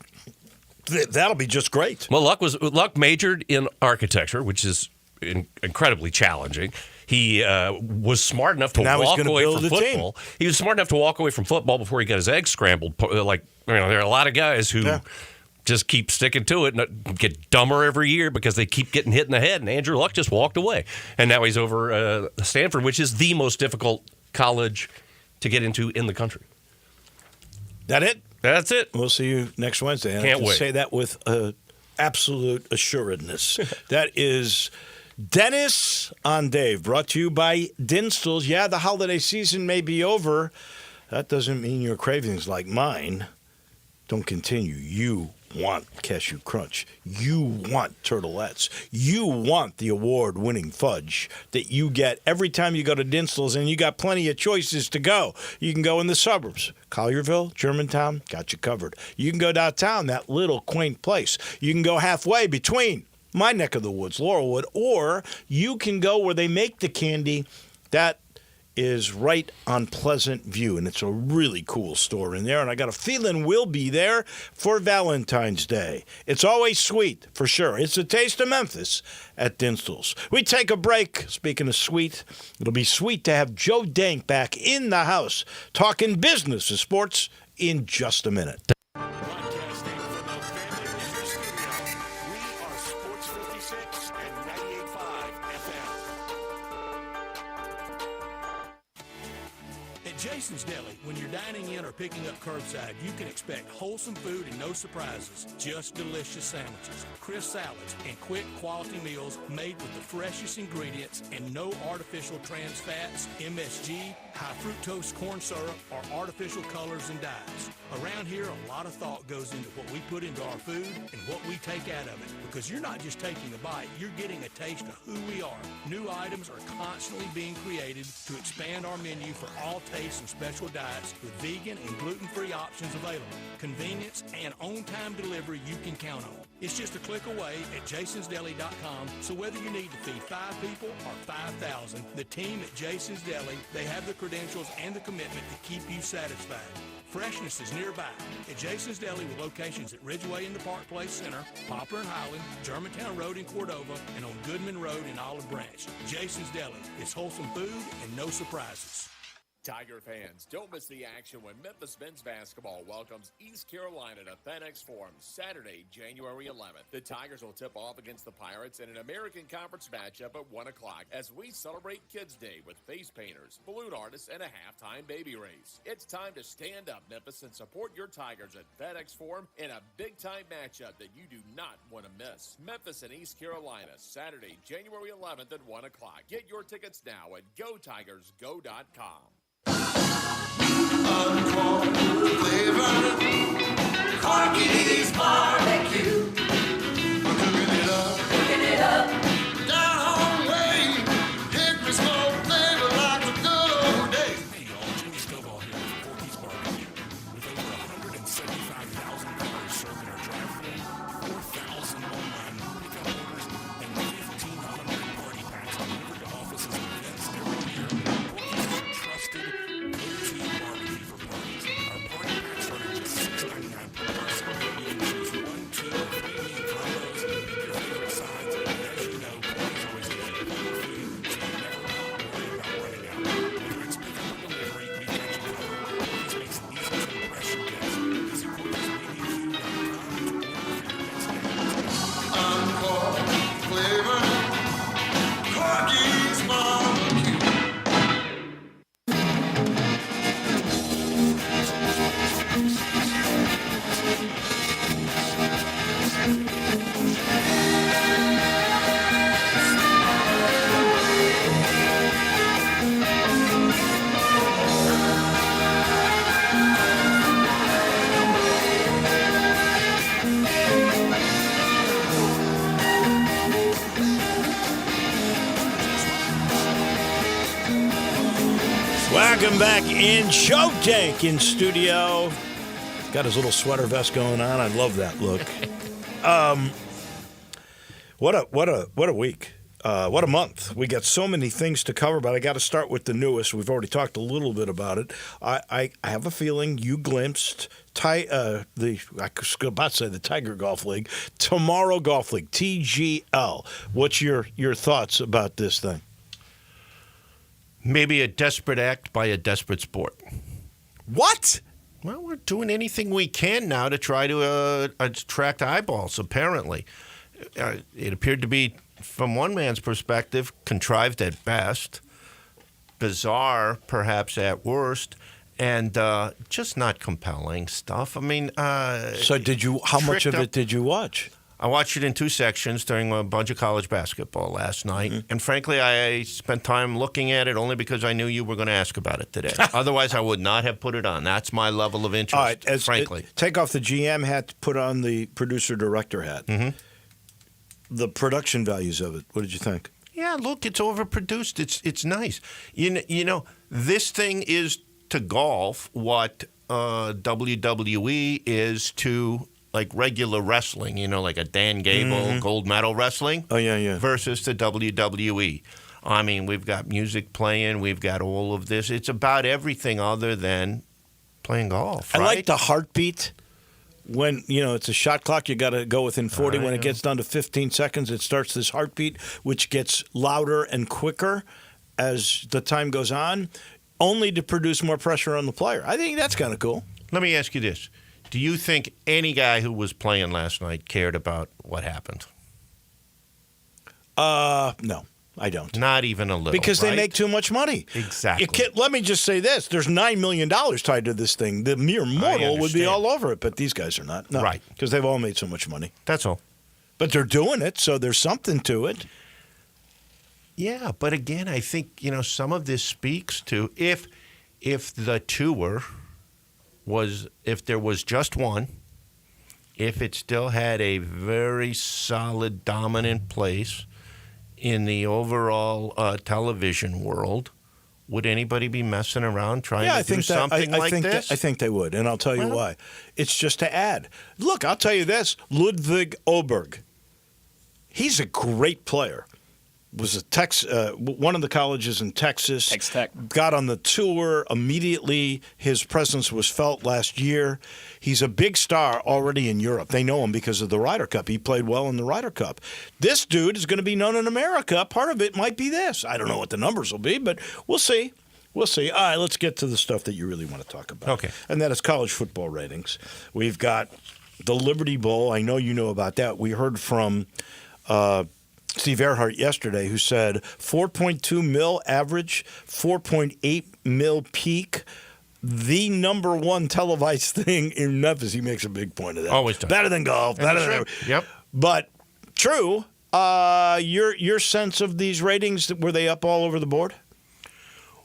[SPEAKER 1] that'll be just great.
[SPEAKER 5] Well, Luck majored in architecture, which is incredibly challenging. He was smart enough to walk away from football. He was smart enough to walk away from football before he got his eggs scrambled. Like, there are a lot of guys who just keep sticking to it and get dumber every year because they keep getting hit in the head. And Andrew Luck just walked away. And now he's over Stanford, which is the most difficult college to get into in the country.
[SPEAKER 1] That it?
[SPEAKER 5] That's it.
[SPEAKER 1] We'll see you next Wednesday. And
[SPEAKER 5] Can't
[SPEAKER 1] I can
[SPEAKER 5] wait.
[SPEAKER 1] say that with absolute assuredness. That is Dennis on Dave, brought to you by Dinstall's. Yeah, the holiday season may be over. That doesn't mean your cravings like mine don't continue. You want Cashew Crunch. You want Turtlettes. You want the award-winning fudge that you get every time you go to Dinstall's, and you got plenty of choices to go. You can go in the suburbs. Collierville, Germantown, got you covered. You can go downtown, that little quaint place. You can go halfway between my neck of the woods, Laurelwood, or you can go where they make the candy that is right on Pleasant View, and it's a really cool store in there, and I got a feeling we'll be there for Valentine's Day. It's always sweet, for sure. It's a taste of Memphis at Dinstall's. We take a break. Speaking of sweet, it'll be sweet to have Joe Dank back in the house talking business and sports in just a minute. Broadcasting from the Family Business Studio, we are Sports 56 and 98.5 FM.
[SPEAKER 6] At Jason's Deli, when you're dining in or picking up curbside, you can expect wholesome food and no surprises. Just delicious sandwiches, crisp salads, and quick quality meals made with the freshest ingredients and no artificial trans fats, MSG, high fructose corn syrup, or artificial colors and dyes. Around here, a lot of thought goes into what we put into our food and what we take out of it. Because you're not just taking a bite, you're getting a taste of who we are. New items are constantly being created to expand our menu for all tastes and special diets with vegan and gluten-free options available. Convenience and on-time delivery you can count on. It's just a click away at jasonsdeli.com, so whether you need to feed 5 people or 5,000, the team at Jason's Deli, they have the credentials and the commitment to keep you satisfied. Freshness is nearby at Jason's Deli with locations at Ridgeway in the Park Place Center, Poplar and Highland, Germantown Road in Cordova, and on Goodman Road in Olive Branch. Jason's Deli. It's wholesome food and no surprises.
[SPEAKER 7] Tiger fans, don't miss the action when Memphis men's basketball welcomes East Carolina to FedEx Forum Saturday, January 11th. The Tigers will tip off against the Pirates in an American Conference matchup at 1 o'clock as we celebrate Kids Day with face painters, balloon artists, and a halftime baby race. It's time to stand up, Memphis, and support your Tigers at FedEx Forum in a big-time matchup that you do not want to miss. Memphis and East Carolina, Saturday, January 11th at 1 o'clock. Get your tickets now at GoTigersGo.com.
[SPEAKER 8] Uncorn flavor, Corky's barbecue. Cooking it up, down home way. Hickory smoke flavor like the good old days.
[SPEAKER 6] Hey y'all, Jimmy Stovall here with Corky's Barbecue. With over 175,000 cars served in our drive-thru, 4,000 online pickup orders, and 1,500 party packs delivered to offices and events every year. Corky's is a trusted go-to barbecue for parties. Our party packs start at just $6.99 per person. You can choose 1, 2, or 3 meat combos and pick your favorite sides. And as you know, Corky's always gives you plenty of food, so you never worry about running out. Whether it's pickup or delivery, we got you covered. Corky's makes it easy to impress your guests. Visit Corky'sBBQ.com to order for your next day.
[SPEAKER 8] Uncorn flavor, Corky's barbecue.
[SPEAKER 1] Welcome back in. Joe Dank in studio. Got his little sweater vest going on. I love that look. What a week. What a month. We got so many things to cover, but I got to start with the newest. We've already talked a little bit about it. I have a feeling you glimpsed I was about to say the Tiger Golf League, Tomorrow Golf League, TGL. What's your thoughts about this thing?
[SPEAKER 9] Maybe a desperate act by a desperate sport.
[SPEAKER 1] What?
[SPEAKER 9] Well, we're doing anything we can now to try to attract eyeballs, apparently. It appeared to be, from one man's perspective, contrived at best, bizarre perhaps at worst, and just not compelling stuff. I mean,
[SPEAKER 1] so did you? How much of it did you watch?
[SPEAKER 9] I watched it in two sections during a bunch of college basketball last night. And frankly, I spent time looking at it only because I knew you were going to ask about it today. Otherwise, I would not have put it on. That's my level of interest,
[SPEAKER 1] All right,
[SPEAKER 9] frankly.
[SPEAKER 1] Take off the GM hat, put on the producer-director hat. The production values of it, what did you think?
[SPEAKER 9] Yeah, look, it's overproduced. It's nice. You know, this thing is to golf what WWE is to like regular wrestling, like a Dan Gable gold medal wrestling.
[SPEAKER 1] Oh, yeah.
[SPEAKER 9] Versus the WWE. I mean, we've got music playing. We've got all of this. It's about everything other than playing golf, right?
[SPEAKER 1] I like the heartbeat. When, it's a shot clock, you got to go within 40. When it gets down to 15 seconds, it starts this heartbeat, which gets louder and quicker as the time goes on, only to produce more pressure on the player. I think that's kind of cool.
[SPEAKER 9] Let me ask you this. Do you think any guy who was playing last night cared about what happened?
[SPEAKER 1] No, I don't.
[SPEAKER 9] Not even a little.
[SPEAKER 1] Because
[SPEAKER 9] right?
[SPEAKER 1] they make too much money.
[SPEAKER 9] Exactly.
[SPEAKER 1] Let me just say this. There's $9 million tied to this thing. The mere mortal would be all over it, but these guys are not. No,
[SPEAKER 9] right.
[SPEAKER 1] Because they've all made so much money.
[SPEAKER 9] That's all.
[SPEAKER 1] But they're doing it, so there's something to it.
[SPEAKER 9] Yeah, but again, I think, some of this speaks to if the tour was, if there was just one, if it still had a very solid, dominant place in the overall television world, would anybody be messing around trying to do something like this?
[SPEAKER 1] I think they would, and I'll tell you why. It's just to add. Look, I'll tell you this. Ludwig Oberg, he's a great player. Was one of the colleges in Texas.
[SPEAKER 2] Texas Tech.
[SPEAKER 1] Got on the tour immediately. His presence was felt last year. He's a big star already in Europe. They know him because of the Ryder Cup. He played well in the Ryder Cup. This dude is going to be known in America. Part of it might be this. I don't know what the numbers will be, but we'll see. We'll see. All right, let's get to the stuff that you really want to talk about.
[SPEAKER 9] Okay.
[SPEAKER 1] And that is college football ratings. We've got the Liberty Bowl. I know you know about that. We heard from Steve Earhart yesterday, who said 4.2 mil average, 4.8 mil peak. The number one televised thing in Memphis. He makes a big point of that.
[SPEAKER 9] Always does.
[SPEAKER 1] Better than golf. Better than
[SPEAKER 9] everything. Yep.
[SPEAKER 1] But true. Your sense of these ratings, were they up all over the board?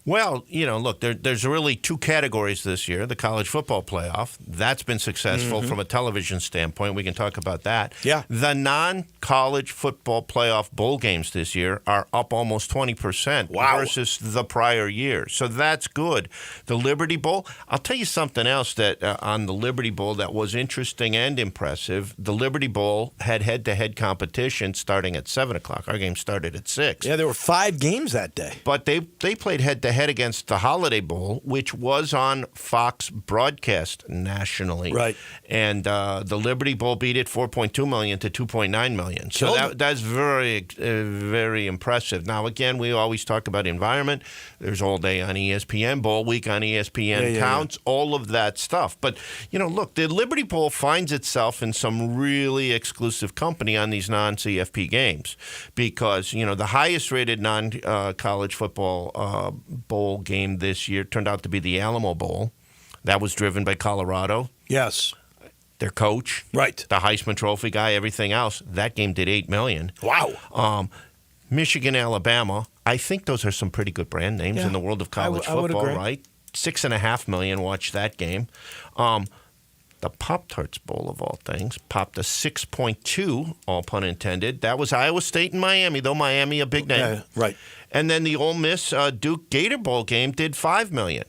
[SPEAKER 9] Well, look, there's really two categories this year. The college football playoff, that's been successful from a television standpoint. We can talk about that.
[SPEAKER 1] Yeah.
[SPEAKER 9] The non-college football playoff bowl games this year are up almost 20% versus the prior year. So that's good. The Liberty Bowl, I'll tell you something else that on the Liberty Bowl that was interesting and impressive. The Liberty Bowl had head-to-head competition starting at 7 o'clock. Our game started at 6.
[SPEAKER 1] Yeah, there were 5 games that day.
[SPEAKER 9] But they played head-to-head against the Holiday Bowl, which was on Fox broadcast nationally.
[SPEAKER 1] Right.
[SPEAKER 9] And the Liberty Bowl beat it 4.2 million to 2.9 million. So that's very, very impressive. Now, again, we always talk about environment. There's all day on ESPN, Bowl Week on ESPN counts, all of that stuff. But, look, the Liberty Bowl finds itself in some really exclusive company on these non-CFP games because, the highest rated non-college football bowl game this year turned out to be the Alamo Bowl. That was driven by Colorado.
[SPEAKER 1] Yes.
[SPEAKER 9] Their coach.
[SPEAKER 1] Right.
[SPEAKER 9] The Heisman Trophy guy, everything else. That game did $8 million.
[SPEAKER 1] Wow.
[SPEAKER 9] Michigan, Alabama. I think those are some pretty good brand names in the world of college football, right? $6.5 million watched that game. The Pop-Tarts Bowl, of all things, popped a 6.2, all pun intended. That was Iowa State and Miami, though Miami a big name.
[SPEAKER 1] Yeah, right.
[SPEAKER 9] And then the Ole Miss Duke Gator Bowl game did $5 million.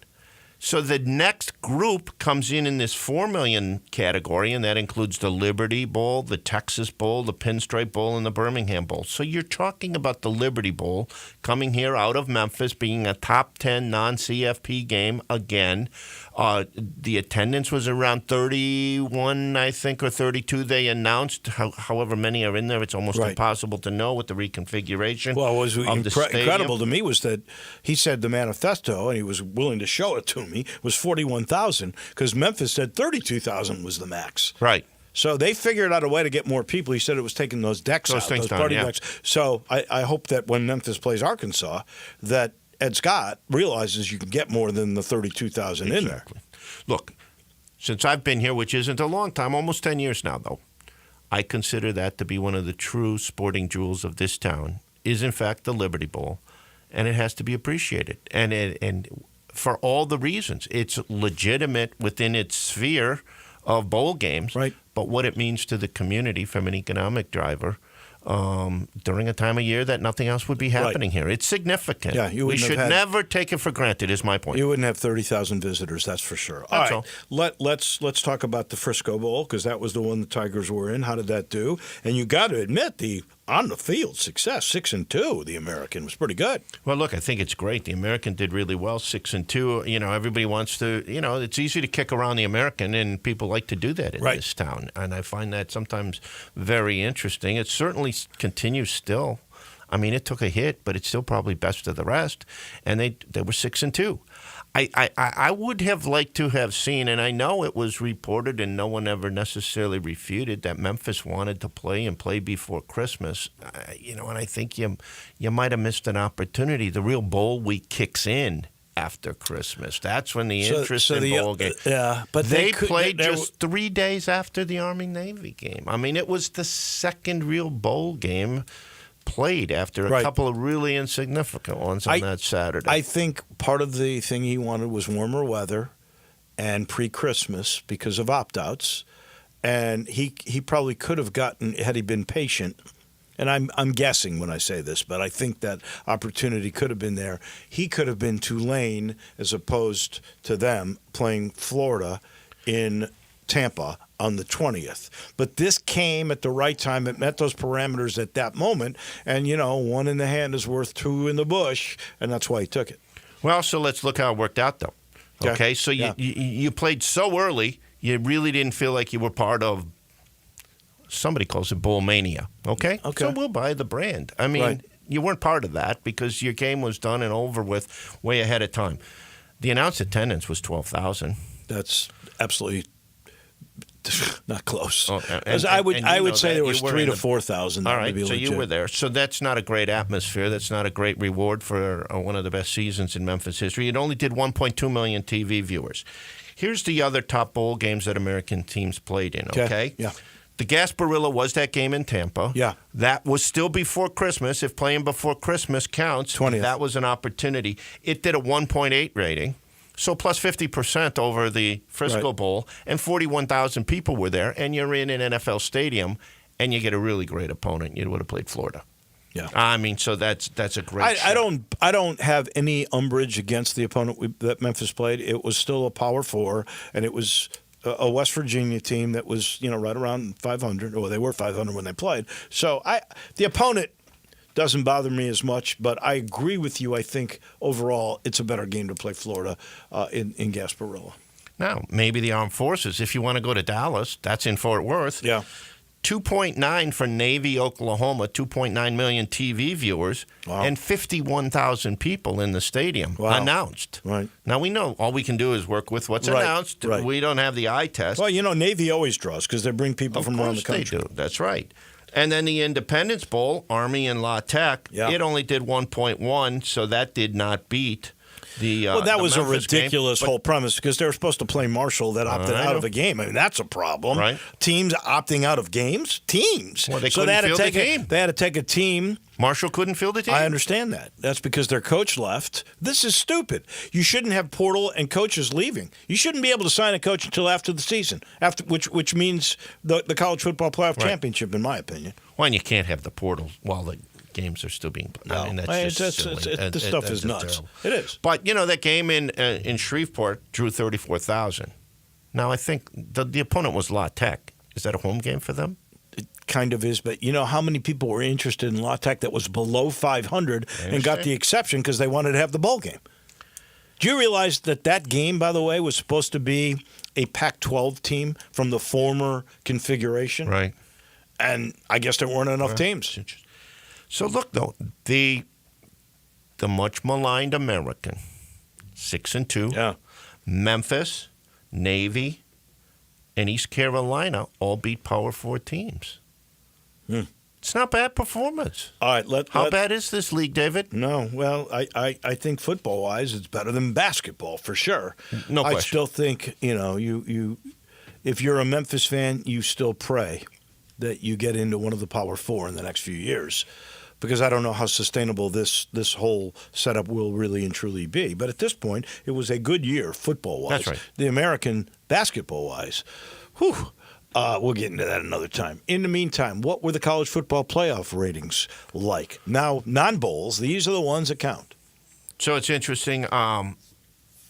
[SPEAKER 9] So the next group comes in this $4 million category, and that includes the Liberty Bowl, the Texas Bowl, the Pinstripe Bowl, and the Birmingham Bowl. So you're talking about the Liberty Bowl coming here out of Memphis, being a top 10 non-CFP game again. The attendance was around 31, I think, or 32. They announced. However many are in there, it's almost impossible to know with the reconfiguration.
[SPEAKER 1] Well, what was
[SPEAKER 9] of the stadium.
[SPEAKER 1] Incredible to me was that he said the manifesto, and he was willing to show it to me, was 41,000 because Memphis said 32,000 was the max.
[SPEAKER 9] Right.
[SPEAKER 1] So they figured out a way to get more people. He said it was taking those decks out, those party decks. So I hope that when Memphis plays Arkansas, that Ed Scott realizes you can get more than the 32,000 in there.
[SPEAKER 9] Look, since I've been here, which isn't a long time, almost 10 years now, though, I consider that to be one of the true sporting jewels of this town, is in fact the Liberty Bowl, and it has to be appreciated. And for all the reasons. It's legitimate within its sphere of bowl games,
[SPEAKER 1] right?
[SPEAKER 9] But what it means to the community from an economic driver during a time of year that nothing else would be happening here. It's significant.
[SPEAKER 1] Yeah,
[SPEAKER 9] we should never take it for granted, is my point.
[SPEAKER 1] You wouldn't have 30,000 visitors, that's for sure. All right, let's talk about the Frisco Bowl, because that was the one the Tigers were in. How did that do? And you got to admit, the on-the-field success, 6-2, the American was pretty good.
[SPEAKER 9] Well, look, I think it's great. The American did really well, 6-2. You know, everybody wants to, you know, it's easy to kick around the American, and people like to do that in this town. And I find that sometimes very interesting. It certainly continues still. I mean, it took a hit, but it's still probably best of the rest. And they were 6-2. I would have liked to have seen, and I know it was reported and no one ever necessarily refuted, that Memphis wanted to play and play before Christmas. You know, and I think you might have missed an opportunity. The real bowl week kicks in after Christmas. That's when the interest in bowl game.
[SPEAKER 1] Yeah, but
[SPEAKER 9] they played just 3 days after the Army-Navy game. I mean, it was the second real bowl game played after a couple of really insignificant ones on that Saturday.
[SPEAKER 1] I think part of the thing he wanted was warmer weather and pre-Christmas because of opt-outs. And he probably could have gotten, had he been patient, and I'm guessing when I say this, but I think that opportunity could have been there. He could have been Tulane as opposed to them playing Florida in Tampa on the 20th. But this came at the right time. It met those parameters at that moment. And, you know, one in the hand is worth two in the bush, and that's why he took it.
[SPEAKER 9] Well, so let's look how it worked out, though. Okay, so you played so early, you really didn't feel like you were part of, somebody calls it bowl mania, okay? So we'll buy the brand. I mean, you weren't part of that because your game was done and over with way ahead of time. The announced attendance was 12,000.
[SPEAKER 1] That's absolutely not close.
[SPEAKER 9] And
[SPEAKER 1] I would say there was 3,000 to 4,000.
[SPEAKER 9] All right, so you were there. So that's not a great atmosphere. That's not a great reward for one of the best seasons in Memphis history. It only did 1.2 million TV viewers. Here's the other top bowl games that American teams played in, okay?
[SPEAKER 1] Yeah.
[SPEAKER 9] The Gasparilla was that game in Tampa.
[SPEAKER 1] Yeah.
[SPEAKER 9] That was still before Christmas. If playing before Christmas counts,
[SPEAKER 1] 20th.
[SPEAKER 9] That was an opportunity. It did a 1.8 rating. So plus 50% over the Frisco Bowl, and 41,000 people were there, and you're in an NFL stadium, and you get a really great opponent. You would have played Florida.
[SPEAKER 1] Yeah,
[SPEAKER 9] I mean, so that's a great.
[SPEAKER 1] I don't have any umbrage against the opponent that Memphis played. It was still a Power Four, and it was a West Virginia team that was right around 500, or they were 500 when they played. So the opponent doesn't bother me as much, but I agree with you. I think overall it's a better game to play Florida in Gasparilla.
[SPEAKER 9] Now, maybe the Armed Forces, if you want to go to Dallas, that's in Fort Worth.
[SPEAKER 1] Yeah.
[SPEAKER 9] 2.9 for Navy, Oklahoma, 2.9 million TV viewers, and 51,000 people in the stadium announced.
[SPEAKER 1] Right.
[SPEAKER 9] Now, we know all we can do is work with what's announced.
[SPEAKER 1] Right.
[SPEAKER 9] We don't have the eye test.
[SPEAKER 1] Well, Navy always draws because they bring people from around the country.
[SPEAKER 9] They do. That's right. And then the Independence Bowl, Army and La Tech, it only did 1.1, so that did not beat the
[SPEAKER 1] that was
[SPEAKER 9] Memphis
[SPEAKER 1] a ridiculous
[SPEAKER 9] game,
[SPEAKER 1] whole premise because they were supposed to play Marshall that opted out of a game. I mean, that's a problem.
[SPEAKER 9] Right.
[SPEAKER 1] Teams opting out of games? Teams.
[SPEAKER 9] Well, they couldn't field the team.
[SPEAKER 1] They had to take a team.
[SPEAKER 9] Marshall couldn't field the team?
[SPEAKER 1] I understand that. That's because their coach left. This is stupid. You shouldn't have portal and coaches leaving. You shouldn't be able to sign a coach until after the season, which means the college football playoff championship, in my opinion.
[SPEAKER 9] Well, and you can't have the portal while the games are still being played.
[SPEAKER 1] No.
[SPEAKER 9] I mean, that's just silly.
[SPEAKER 1] This stuff is nuts.
[SPEAKER 9] Terrible.
[SPEAKER 1] It is.
[SPEAKER 9] But, that game in Shreveport drew 34,000. Now, I think the opponent was La Tech. Is that a home game for them?
[SPEAKER 1] It kind of is, but how many people were interested in La Tech that was below 500 and got the exception because they wanted to have the bowl game? Do you realize that game, by the way, was supposed to be a Pac-12 team from the former configuration?
[SPEAKER 9] Right.
[SPEAKER 1] And I guess there weren't enough teams.
[SPEAKER 9] So look, though, the much maligned American, 6-2.
[SPEAKER 1] Yeah. Memphis,
[SPEAKER 9] Navy, and East Carolina all beat Power 4 teams. It's not bad performance.
[SPEAKER 1] All right,
[SPEAKER 9] how bad is this league, David?
[SPEAKER 1] No, well, I think football-wise, it's better than basketball for sure.
[SPEAKER 9] No question.
[SPEAKER 1] I still think you if you're a Memphis fan, you still pray that you get into one of the Power Four in the next few years, because I don't know how sustainable this whole setup will really and truly be. But at this point, it was a good year football-wise.
[SPEAKER 9] That's right.
[SPEAKER 1] The American basketball-wise. Whew. We'll get into that another time. In the meantime, what were the college football playoff ratings like? Now, non-bowls, these are the ones that count.
[SPEAKER 9] So it's interesting.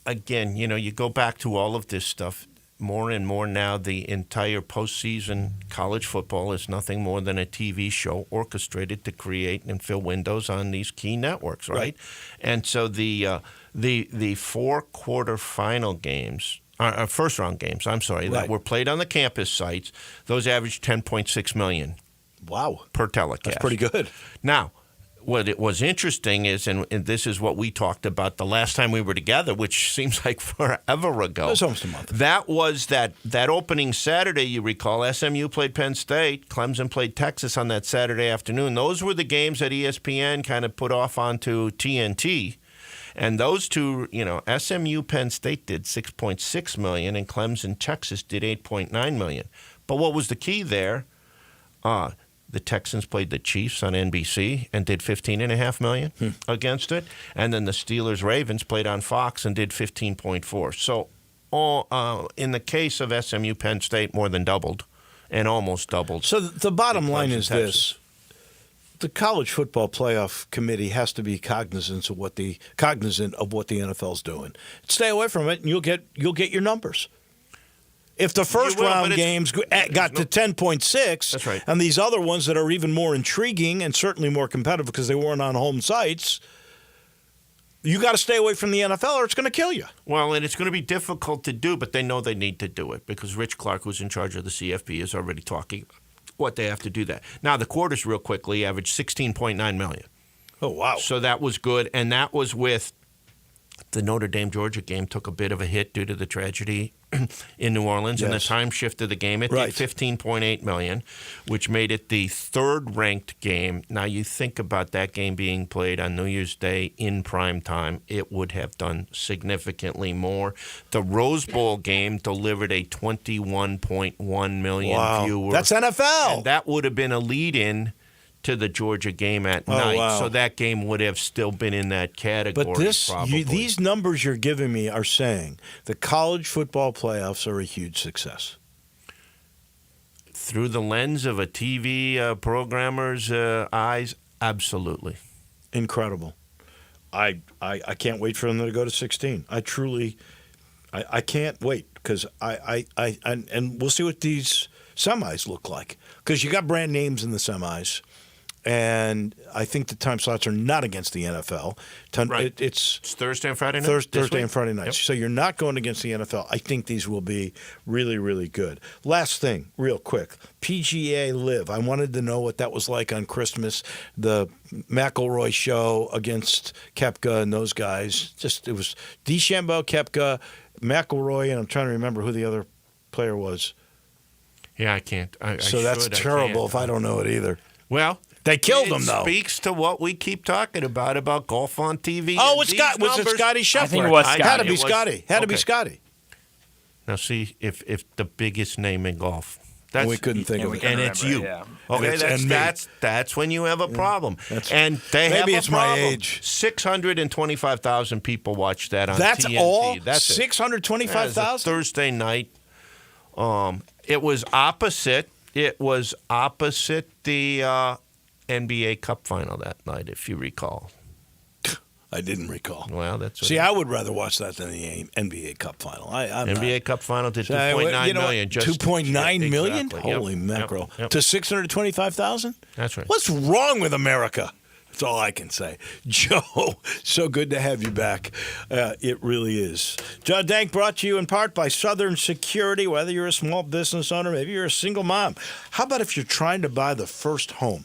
[SPEAKER 9] Again, you go back to all of this stuff. More and more now, the entire postseason college football is nothing more than a TV show orchestrated to create and fill windows on these key networks, right? And so the 4 quarterfinal games, first round games, that were played on the campus sites, those averaged 10.6 million.
[SPEAKER 1] Wow,
[SPEAKER 9] per telecast.
[SPEAKER 1] That's pretty good.
[SPEAKER 9] Now, what it was interesting is, and this is what we talked about the last time we were together, which seems like forever ago.
[SPEAKER 1] It was almost a month.
[SPEAKER 9] That was that opening Saturday, you recall. SMU played Penn State. Clemson played Texas on that Saturday afternoon. Those were the games that ESPN kind of put off onto TNT. And those two, SMU Penn State did 6.6 million, and Clemson Texas did 8.9 million. But what was the key there? The Texans played the Chiefs on NBC and did $15.5 million against it. And then the Steelers-Ravens played on Fox and did 15.4. So in the case of SMU Penn State, more than doubled and almost doubled.
[SPEAKER 1] So the bottom line is
[SPEAKER 9] Texas.
[SPEAKER 1] this. The College Football Playoff Committee has to be cognizant of what the NFL's doing. Stay away from it, and you'll get your numbers. If the first round games got to 10.6,
[SPEAKER 9] that's right.
[SPEAKER 1] And these other ones that are even more intriguing and certainly more competitive because they weren't on home sites, you got to stay away from the NFL or it's going to kill you.
[SPEAKER 9] Well, and it's going to be difficult to do, but they know they need to do it because Rich Clark, who's in charge of the CFP, is already talking what they have to do that. Now, the quarters real quickly averaged 16.9 million.
[SPEAKER 1] Oh, wow.
[SPEAKER 9] So that was good, and that was with the Notre Dame-Georgia game took a bit of a hit due to the tragedy in New Orleans, and the time shift of the game. It did 15.8 million, which made it the third-ranked game. Now, you think about that game being played on New Year's Day in prime time, it would have done significantly more. The Rose Bowl game delivered a 21.1 million viewers.
[SPEAKER 1] That's NFL.
[SPEAKER 9] And that would have been a lead-in to the Georgia game at night.
[SPEAKER 1] Wow.
[SPEAKER 9] So that game would have still been in that category.
[SPEAKER 1] But these numbers you're giving me are saying the college football playoffs are a huge success.
[SPEAKER 9] Through the lens of a TV programmer's eyes, absolutely.
[SPEAKER 1] Incredible. I can't wait for them to go to 16. I can't wait because and we'll see what these semis look like because you got brand names in the semis. And I think the time slots are not against the NFL.
[SPEAKER 9] Right.
[SPEAKER 1] It's
[SPEAKER 9] Thursday and Friday night?
[SPEAKER 1] Thursday and Friday nights.
[SPEAKER 9] Yep.
[SPEAKER 1] So you're not going against the NFL. I think these will be really, really good. Last thing, real quick. PGA Live. I wanted to know what that was like on Christmas. The McElroy show against Koepka and those guys. It was DeChambeau, Koepka, McElroy, and I'm trying to remember who the other player was.
[SPEAKER 9] Yeah, I can't.
[SPEAKER 1] That's terrible if I don't know it either.
[SPEAKER 9] Well,
[SPEAKER 1] they killed him, though.
[SPEAKER 9] It speaks to what we keep talking about golf on TV.
[SPEAKER 1] Oh, was it Scotty Scheffler?
[SPEAKER 2] I think it was Scotty.
[SPEAKER 1] Had to be Scotty. Had to be Scotty.
[SPEAKER 9] Now, see, if the biggest name in golf.
[SPEAKER 1] We couldn't think of it.
[SPEAKER 9] And it's you.
[SPEAKER 2] Yeah.
[SPEAKER 9] Okay, that's when you have a problem. And they have a problem.
[SPEAKER 1] Maybe it's my age.
[SPEAKER 9] 625,000 people watched that on
[SPEAKER 1] That's
[SPEAKER 9] TNT.
[SPEAKER 1] all?
[SPEAKER 9] That's
[SPEAKER 1] 625,000?
[SPEAKER 9] Thursday night. It was opposite. It was opposite the NBA Cup final that night, if you recall.
[SPEAKER 1] I didn't recall.
[SPEAKER 9] Well, that's
[SPEAKER 1] See, I would rather watch that than the NBA Cup final.
[SPEAKER 9] NBA Cup final to 2.9 million.
[SPEAKER 1] 2.9 million?
[SPEAKER 9] Exactly.
[SPEAKER 1] Holy mackerel.
[SPEAKER 9] Yep.
[SPEAKER 1] To 625,000?
[SPEAKER 9] That's right.
[SPEAKER 1] What's wrong with America? That's all I can say. Joe, so good to have you back. It really is. John Dank brought to you in part by Southern Security. Whether you're a small business owner, maybe you're a single mom. How about if you're trying to buy the first home?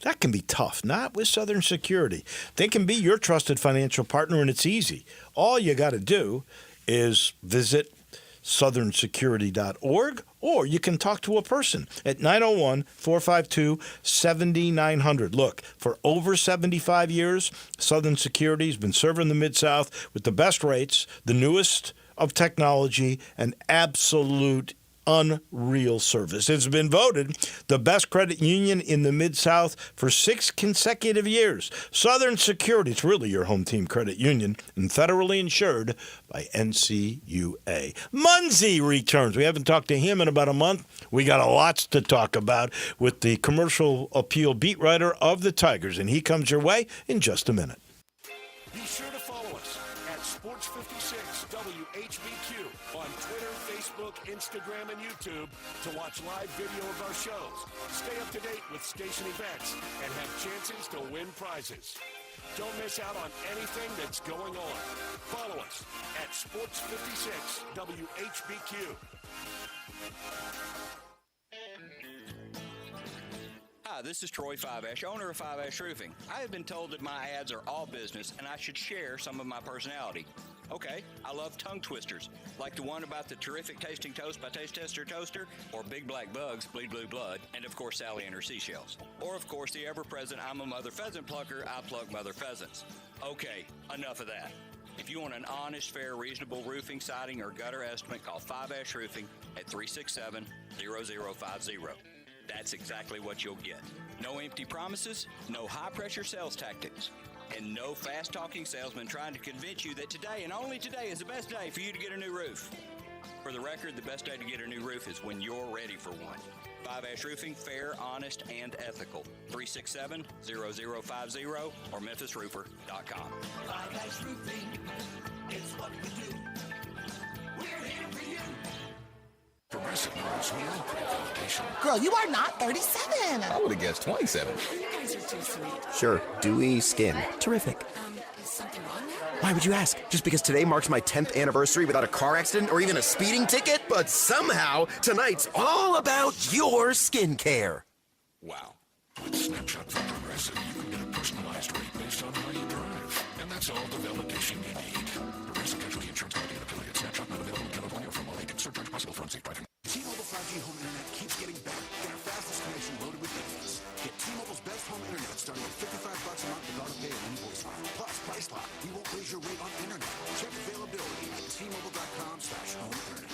[SPEAKER 1] That can be tough, not with Southern Security. They can be your trusted financial partner, and it's easy. All you got to do is visit southernsecurity.org, or you can talk to a person at 901-452-7900. Look, for over 75 years, Southern Security has been serving the Mid-South with the best rates, the newest of technology, and absolute unreal service. It's been voted the best credit union in the Mid-South for 6 consecutive years. Southern Security, it's really your home team credit union, and federally insured by NCUA. Munzie returns. We haven't talked to him in about a month. We got a lot to talk about with the commercial appeal beat writer of the Tigers, and he comes your way in just a minute.
[SPEAKER 6] Be sure to follow us at Sports 56 WHBQ on Twitter, Facebook, Instagram, and YouTube to watch live video of our shows. Stay up to date with station events and have chances to win prizes. Don't miss out on anything that's going on. Follow us at Sports 56 WHBQ.
[SPEAKER 10] Hi, this is Troy Five-Ash, owner of Five-Ash Roofing. I have been told that my ads are all business and I should share some of my personality. Okay, I love tongue twisters, like the one about the terrific tasting toast by Taste Tester Toaster, or Big Black Bugs, Bleed Blue Blood, and of course Sally and her seashells. Or of course the ever-present I'm a Mother Pheasant Plucker, I plug Mother Pheasants. Okay, enough of that. If you want an honest, fair, reasonable roofing, siding, or gutter estimate, call Five-Ash Roofing at 367-0050. That's exactly what you'll get. No empty promises, no high-pressure sales tactics, and no fast-talking salesman trying to convince you that today and only today is the best day for you to get a new roof. For the record, the best day to get a new roof is when you're ready for one. Five-Ash Roofing, fair, honest, and ethical. 367-0050 or memphisroofer.com.
[SPEAKER 8] Five-Ash Roofing is what we do. We're here for you.
[SPEAKER 6] Progressive knows we all crave validation.
[SPEAKER 11] Girl, you are not 37.
[SPEAKER 12] I would have guessed 27.
[SPEAKER 11] You guys are too sweet.
[SPEAKER 12] Sure, dewy skin. Terrific.
[SPEAKER 11] Is something wrong there?
[SPEAKER 12] Why would you ask? Just because today marks my 10th anniversary without a car accident or even a speeding ticket? But somehow, tonight's all about your skincare.
[SPEAKER 6] Wow. With Snapshot from Progressive, you can get a personalized rate based on how you drive. And that's all the validation you need. Progressive Casualty Insurance Company and affiliates. Snapshot not available in California or from all agents. Surcharge possible for unsafe driving.
[SPEAKER 13] T-Mobile 5G home internet keeps getting better. Get our fastest connection loaded with benefits. Get T-Mobile's best home internet starting at $55 a month with auto pay and invoice file. Plus, price lock. We won't raise your rate on internet. Check availability at T-Mobile.com/home internet.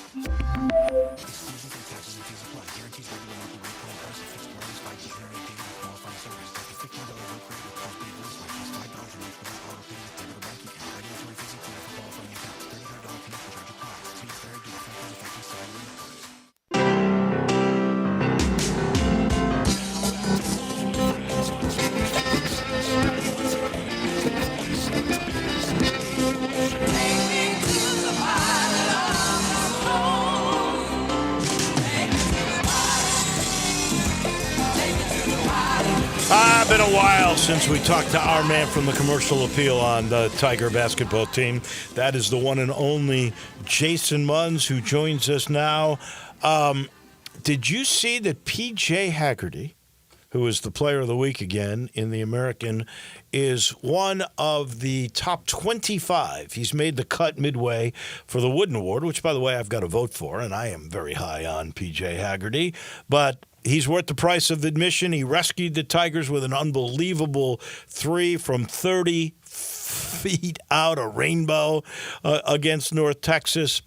[SPEAKER 13] Exclusions and taxes and fees apply. Guarantees regular monthly rate plan price of fixed wireless 5G internet data with qualifying service. That's a $15 rate rate with postpaid voice line. Plus $5 a month without auto pay with debit or banking app. Regulatory fees included for qualifying accounts. $35 connection charge applies. Speeds vary due to factors affecting cellular networks.
[SPEAKER 1] Been a while since we talked to our man from the commercial appeal on the Tiger basketball team. That is the one and only Jason Munz, who joins us now. Did you see that P.J. Haggerty, who is the player of the week again in the American, is one of the top 25. He's made the cut midway for the Wooden Award, which, by the way, I've got to vote for, and I am very high on P.J. Haggerty. But he's worth the price of admission. He rescued the Tigers with an unbelievable three from 30 feet out, a rainbow against North Texas.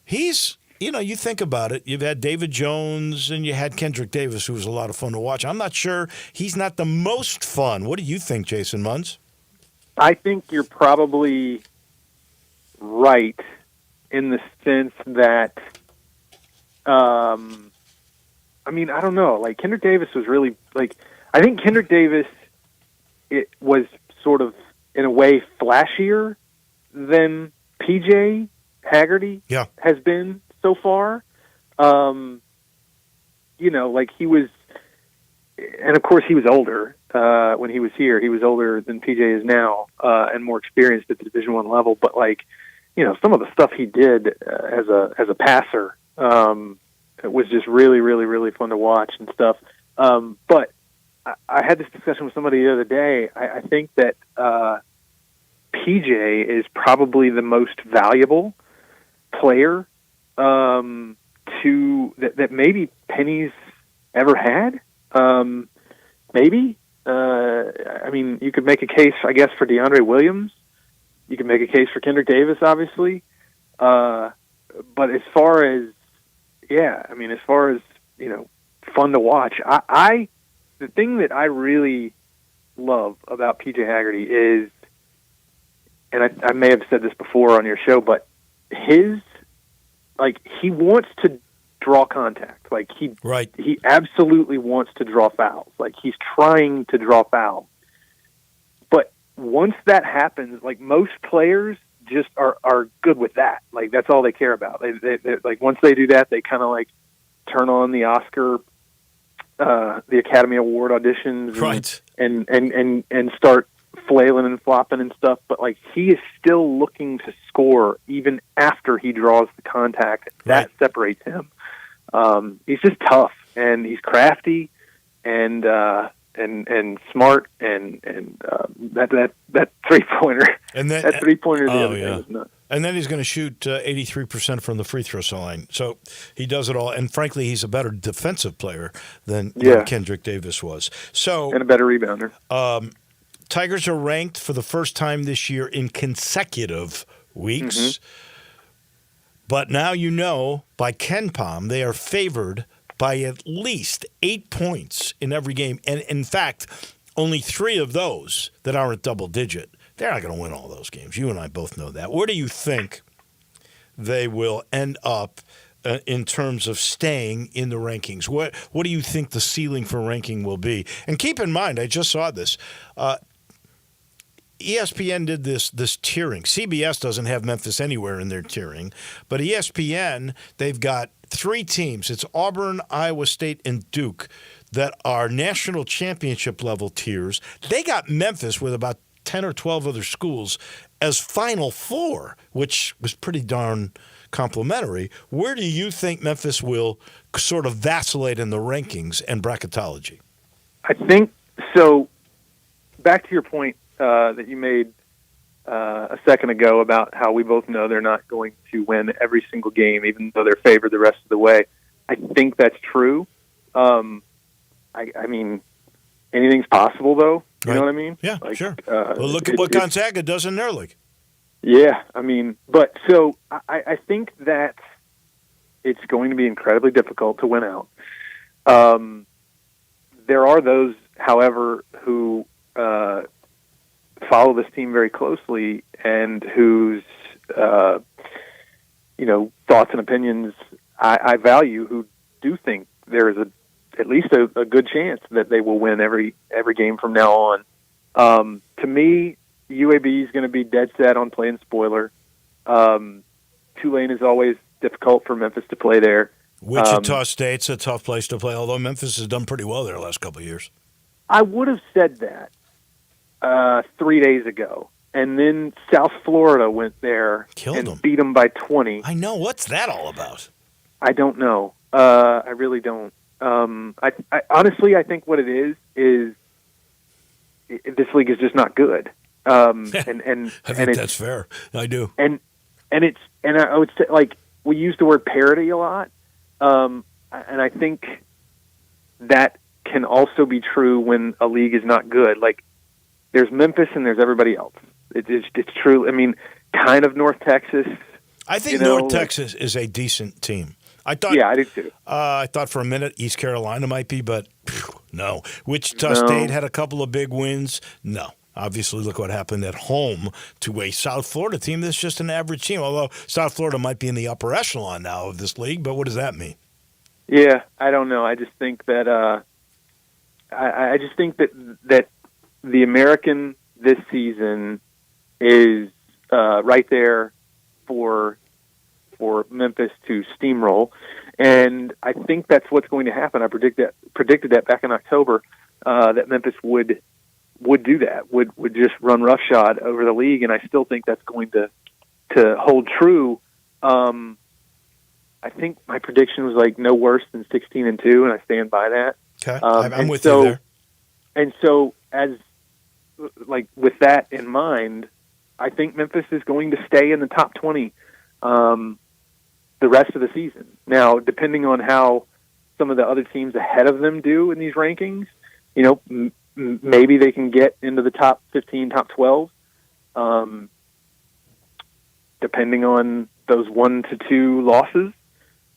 [SPEAKER 1] He's, you know, you think about it. You've had David Jones and you had Kendrick Davis, who was a lot of fun to watch. I'm not sure he's not the most fun. What do you think, Jason Munz?
[SPEAKER 14] I think you're probably right in the sense that, I mean, I don't know. Like, Kendrick Davis was really, like, I think Kendrick Davis, it was sort of, in a way, flashier than P.J. Haggerty has been so far. You know, like, he was, and of course he was older when he was here. He was older than P.J. is now and more experienced at the Division I level. But, like, you know, some of the stuff he did as a passer, it was just really, really, really fun to watch and stuff. But I had this discussion with somebody the other day. I think that PJ is probably the most valuable player that maybe Penny's ever had. Maybe. I mean, you could make a case, I guess, for DeAndre Williams. You could make a case for Kendrick Davis, obviously. But as far as, yeah, I mean, as far as, fun to watch, the thing that I really love about PJ Haggerty is, and I may have said this before on your show, but he wants to draw contact. Like he absolutely wants to draw fouls. Like he's trying to draw fouls. But once that happens, like most players just are good with that. Like that's all they care about. They like once they do that, they kind of like turn on the Oscar, the Academy Award auditions, and start flailing and flopping and stuff. But like he is still looking to score even after he draws the contact. That separates him. He's just tough, and he's crafty, and smart, and that 3-pointer, that 3-pointer the other day was nuts.
[SPEAKER 1] And then he's going to shoot 83% from the free throw line. So he does it all. And frankly, he's a better defensive player than Kendrick Davis was. So
[SPEAKER 14] and a better rebounder.
[SPEAKER 1] Tigers are ranked for the first time this year in consecutive weeks. Mm-hmm. But now by KenPom, they are favored by at least 8 points in every game. And in fact, only 3 of those that aren't double-digit. They're not going to win all those games. You and I both know that. Where do you think they will end up in terms of staying in the rankings? What do you think the ceiling for ranking will be? And keep in mind, I just saw this. ESPN did this tiering. CBS doesn't have Memphis anywhere in their tiering, but ESPN, they've got 3 teams. It's Auburn, Iowa State, and Duke that are national championship level tiers. They got Memphis with about 10 or 12 other schools as Final Four, which was pretty darn complimentary. Where do you think Memphis will sort of vacillate in the rankings and bracketology?
[SPEAKER 14] I think so. Back to your point that you made a second ago about how we both know they're not going to win every single game, even though they're favored the rest of the way. I think that's true. I mean, anything's possible, though. You know what I mean?
[SPEAKER 1] Yeah, sure. Well, look at what Gonzaga does in their league.
[SPEAKER 14] Yeah, I mean, but so I think that it's going to be incredibly difficult to win out. There are those, however, who follow this team very closely and whose thoughts and opinions I value, who do think there is at least a good chance that they will win every game from now on. To me, UAB is going to be dead set on playing spoiler. Tulane is always difficult for Memphis to play there.
[SPEAKER 1] Wichita State's a tough place to play, although Memphis has done pretty well there the last couple of years.
[SPEAKER 14] I would have said that 3 days ago. And then South Florida went there and beat them by 20.
[SPEAKER 1] I know. What's that all about?
[SPEAKER 14] I don't know. I really don't. I honestly, I think what it is this league is just not good. And
[SPEAKER 1] I think that's fair. I do.
[SPEAKER 14] And I would say, like, we use the word parity a lot. And I think that can also be true when a league is not good. Like, there's Memphis and there's everybody else. It's true. I mean, kind of North Texas.
[SPEAKER 1] I think North Texas is a decent team. I thought.
[SPEAKER 14] Yeah, I do too.
[SPEAKER 1] I thought for a minute East Carolina might be, but no. Wichita State had a couple of big wins. No. Obviously, look what happened at home to a South Florida team that's just an average team, although South Florida might be in the upper echelon now of this league, but what does that mean?
[SPEAKER 14] Yeah, I don't know. I just think that I just think that the American this season is right there for Memphis to steamroll, and I think that's what's going to happen. I predicted that back in October that Memphis would do that, would just run roughshod over the league, and I still think that's going to hold true. I think my prediction was like no worse than 16-2, and I stand by that.
[SPEAKER 1] Okay, I'm with you there.
[SPEAKER 14] And so, as like with that in mind, I think Memphis is going to stay in the top 20 the rest of the season. Now, depending on how some of the other teams ahead of them do in these rankings, maybe they can get into the top 15, top 12, depending on those 1 to 2 losses.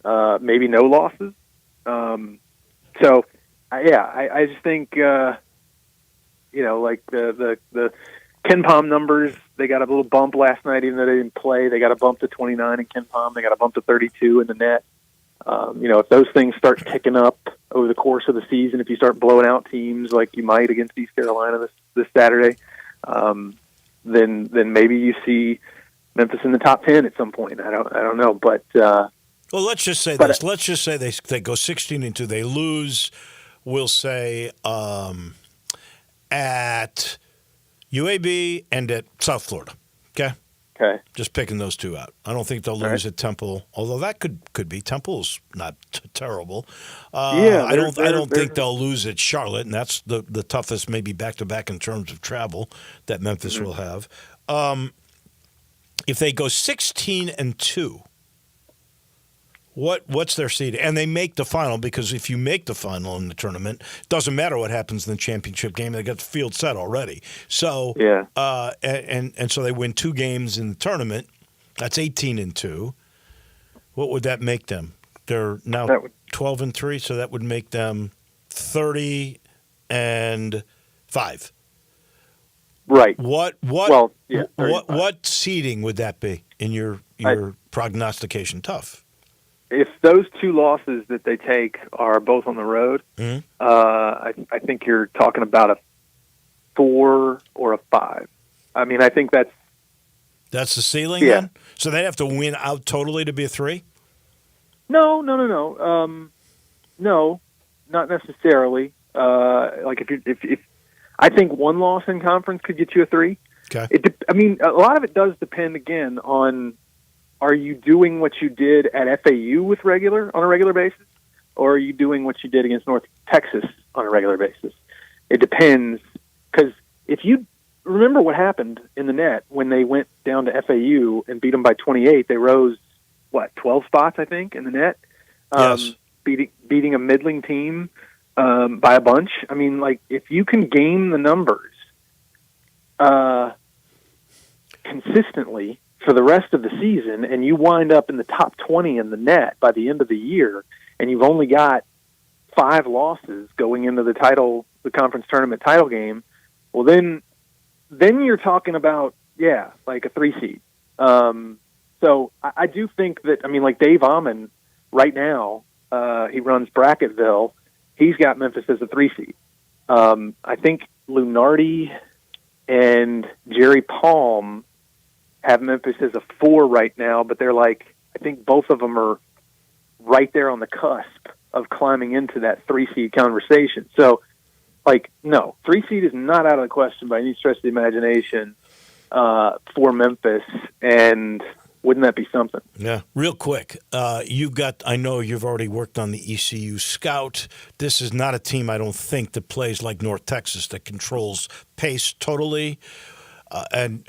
[SPEAKER 14] maybe no losses. I just think like the Ken Palm numbers, they got a little bump last night, even though they didn't play. They got a bump to 29 in Ken Palm. They got a bump to 32 in the net. If those things start ticking up over the course of the season, if you start blowing out teams like you might against East Carolina this Saturday, then maybe you see Memphis in the top 10 at some point. I don't know, but
[SPEAKER 1] well, let's just say this. Let's just say they go 16-2. They lose. We'll say at UAB and at South Florida. Okay.
[SPEAKER 14] Okay.
[SPEAKER 1] Just picking those two out. I don't think they'll lose at Temple, although that could be. Temple's not terrible. I don't think they'll lose at Charlotte, and that's the toughest, maybe back-to-back in terms of travel that Memphis will have. If they go 16-2, what's their seed? And they make the final, because if you make the final in the tournament, it doesn't matter what happens in the championship game. They got the field set already. So and so they win 2 games in the tournament. That's 18-2. What would that make them? They're now 12-3, so that would make them 30-5.
[SPEAKER 14] Right.
[SPEAKER 1] What seeding would that be in your prognostication? Tough.
[SPEAKER 14] If those 2 losses that they take are both on the road, I think you're talking about a 4 or a 5. I mean, I think that's
[SPEAKER 1] the ceiling. Yeah. Then? So they'd have to win out totally to be a 3.
[SPEAKER 14] No. No, not necessarily. If I think 1 loss in conference could get you a 3.
[SPEAKER 1] Okay.
[SPEAKER 14] A lot of it does depend again on, are you doing what you did at FAU on a regular basis, or are you doing what you did against North Texas on a regular basis? It depends, because if you remember what happened in the net when they went down to FAU and beat them by 28, they rose 12 spots, I think, in the net.
[SPEAKER 1] Yes.
[SPEAKER 14] Beating a middling team by a bunch. I mean, like, if you can game the numbers consistently for the rest of the season, and you wind up in the top 20 in the net by the end of the year, and you've only got 5 losses going into the conference tournament title game, well, then you're talking about, like a 3 seed. So I do think that, like Dave Amon right now, he runs Bracketville. He's got Memphis as a 3 seed. I think Lunardi and Jerry Palm have Memphis as a 4 right now, but they're I think both of them are right there on the cusp of climbing into that 3 seed conversation. So, no, 3 seed is not out of the question by any stretch of the imagination for Memphis, and wouldn't that be something?
[SPEAKER 1] Yeah. Real quick, I know you've already worked on the ECU scout. This is not a team, I don't think, that plays like North Texas, that controls pace totally. And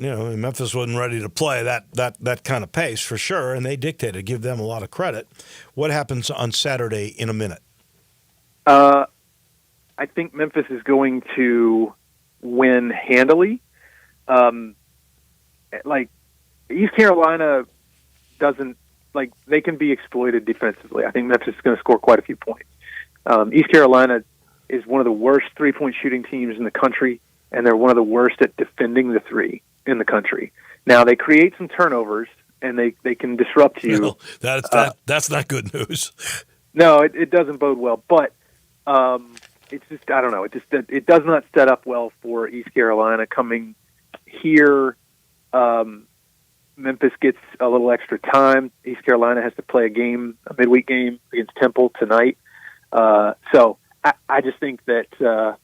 [SPEAKER 1] Memphis wasn't ready to play that kind of pace for sure, and they dictated. Give them a lot of credit. What happens on Saturday in a minute?
[SPEAKER 14] I think Memphis is going to win handily. East Carolina doesn't they can be exploited defensively. I think Memphis is going to score quite a few points. East Carolina is one of the worst 3-point shooting teams in the country, and they're one of the worst at defending the 3 in the country. Now, they create some turnovers, and they can disrupt you.
[SPEAKER 1] No, that's not good news.
[SPEAKER 14] No, it doesn't bode well. But it's just, I don't know. It does not set up well for East Carolina coming here. Memphis gets a little extra time. East Carolina has to play a midweek game against Temple tonight. So I just think that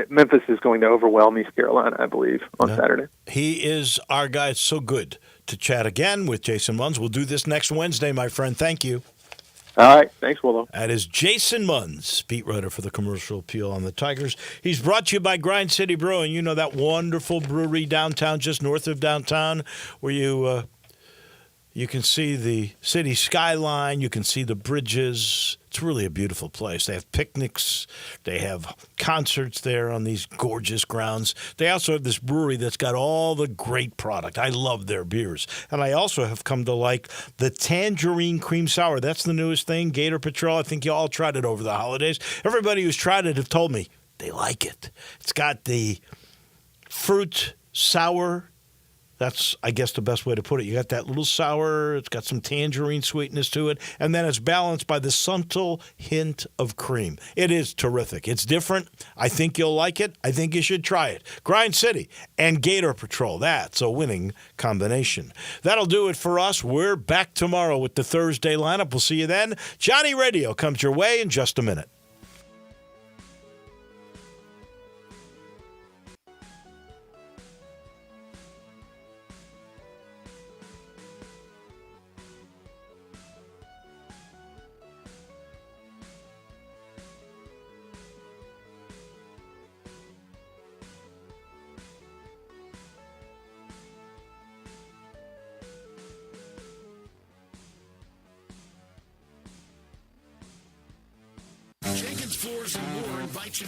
[SPEAKER 14] Memphis is going to overwhelm East Carolina, I believe, on Saturday.
[SPEAKER 1] He is our guy. It's so good to chat again with Jason Munz. We'll do this next Wednesday, my friend. Thank you.
[SPEAKER 14] All right. Thanks, Wolo.
[SPEAKER 1] That is Jason Munz, beat writer for the Commercial Appeal on the Tigers. He's brought to you by Grind City Brewing. You know that wonderful brewery downtown, just north of downtown, where you You can see the city skyline. You can see the bridges. It's really a beautiful place. They have picnics. They have concerts there on these gorgeous grounds. They also have this brewery that's got all the great product. I love their beers. And I also have come to like the Tangerine Cream Sour. That's the newest thing, Gator Patrol. I think you all tried it over the holidays. Everybody who's tried it have told me they like it. It's got the fruit sour. That's, I guess, the best way to put it. You got that little sour. It's got some tangerine sweetness to it. And then it's balanced by the subtle hint of cream. It is terrific. It's different. I think you'll like it. I think you should try it. Grind City and Gator Patrol. That's a winning combination. That'll do it for us. We're back tomorrow with the Thursday lineup. We'll see you then. Johnny Radio comes your way in just a minute.
[SPEAKER 13] Jenkins Floors and More invites you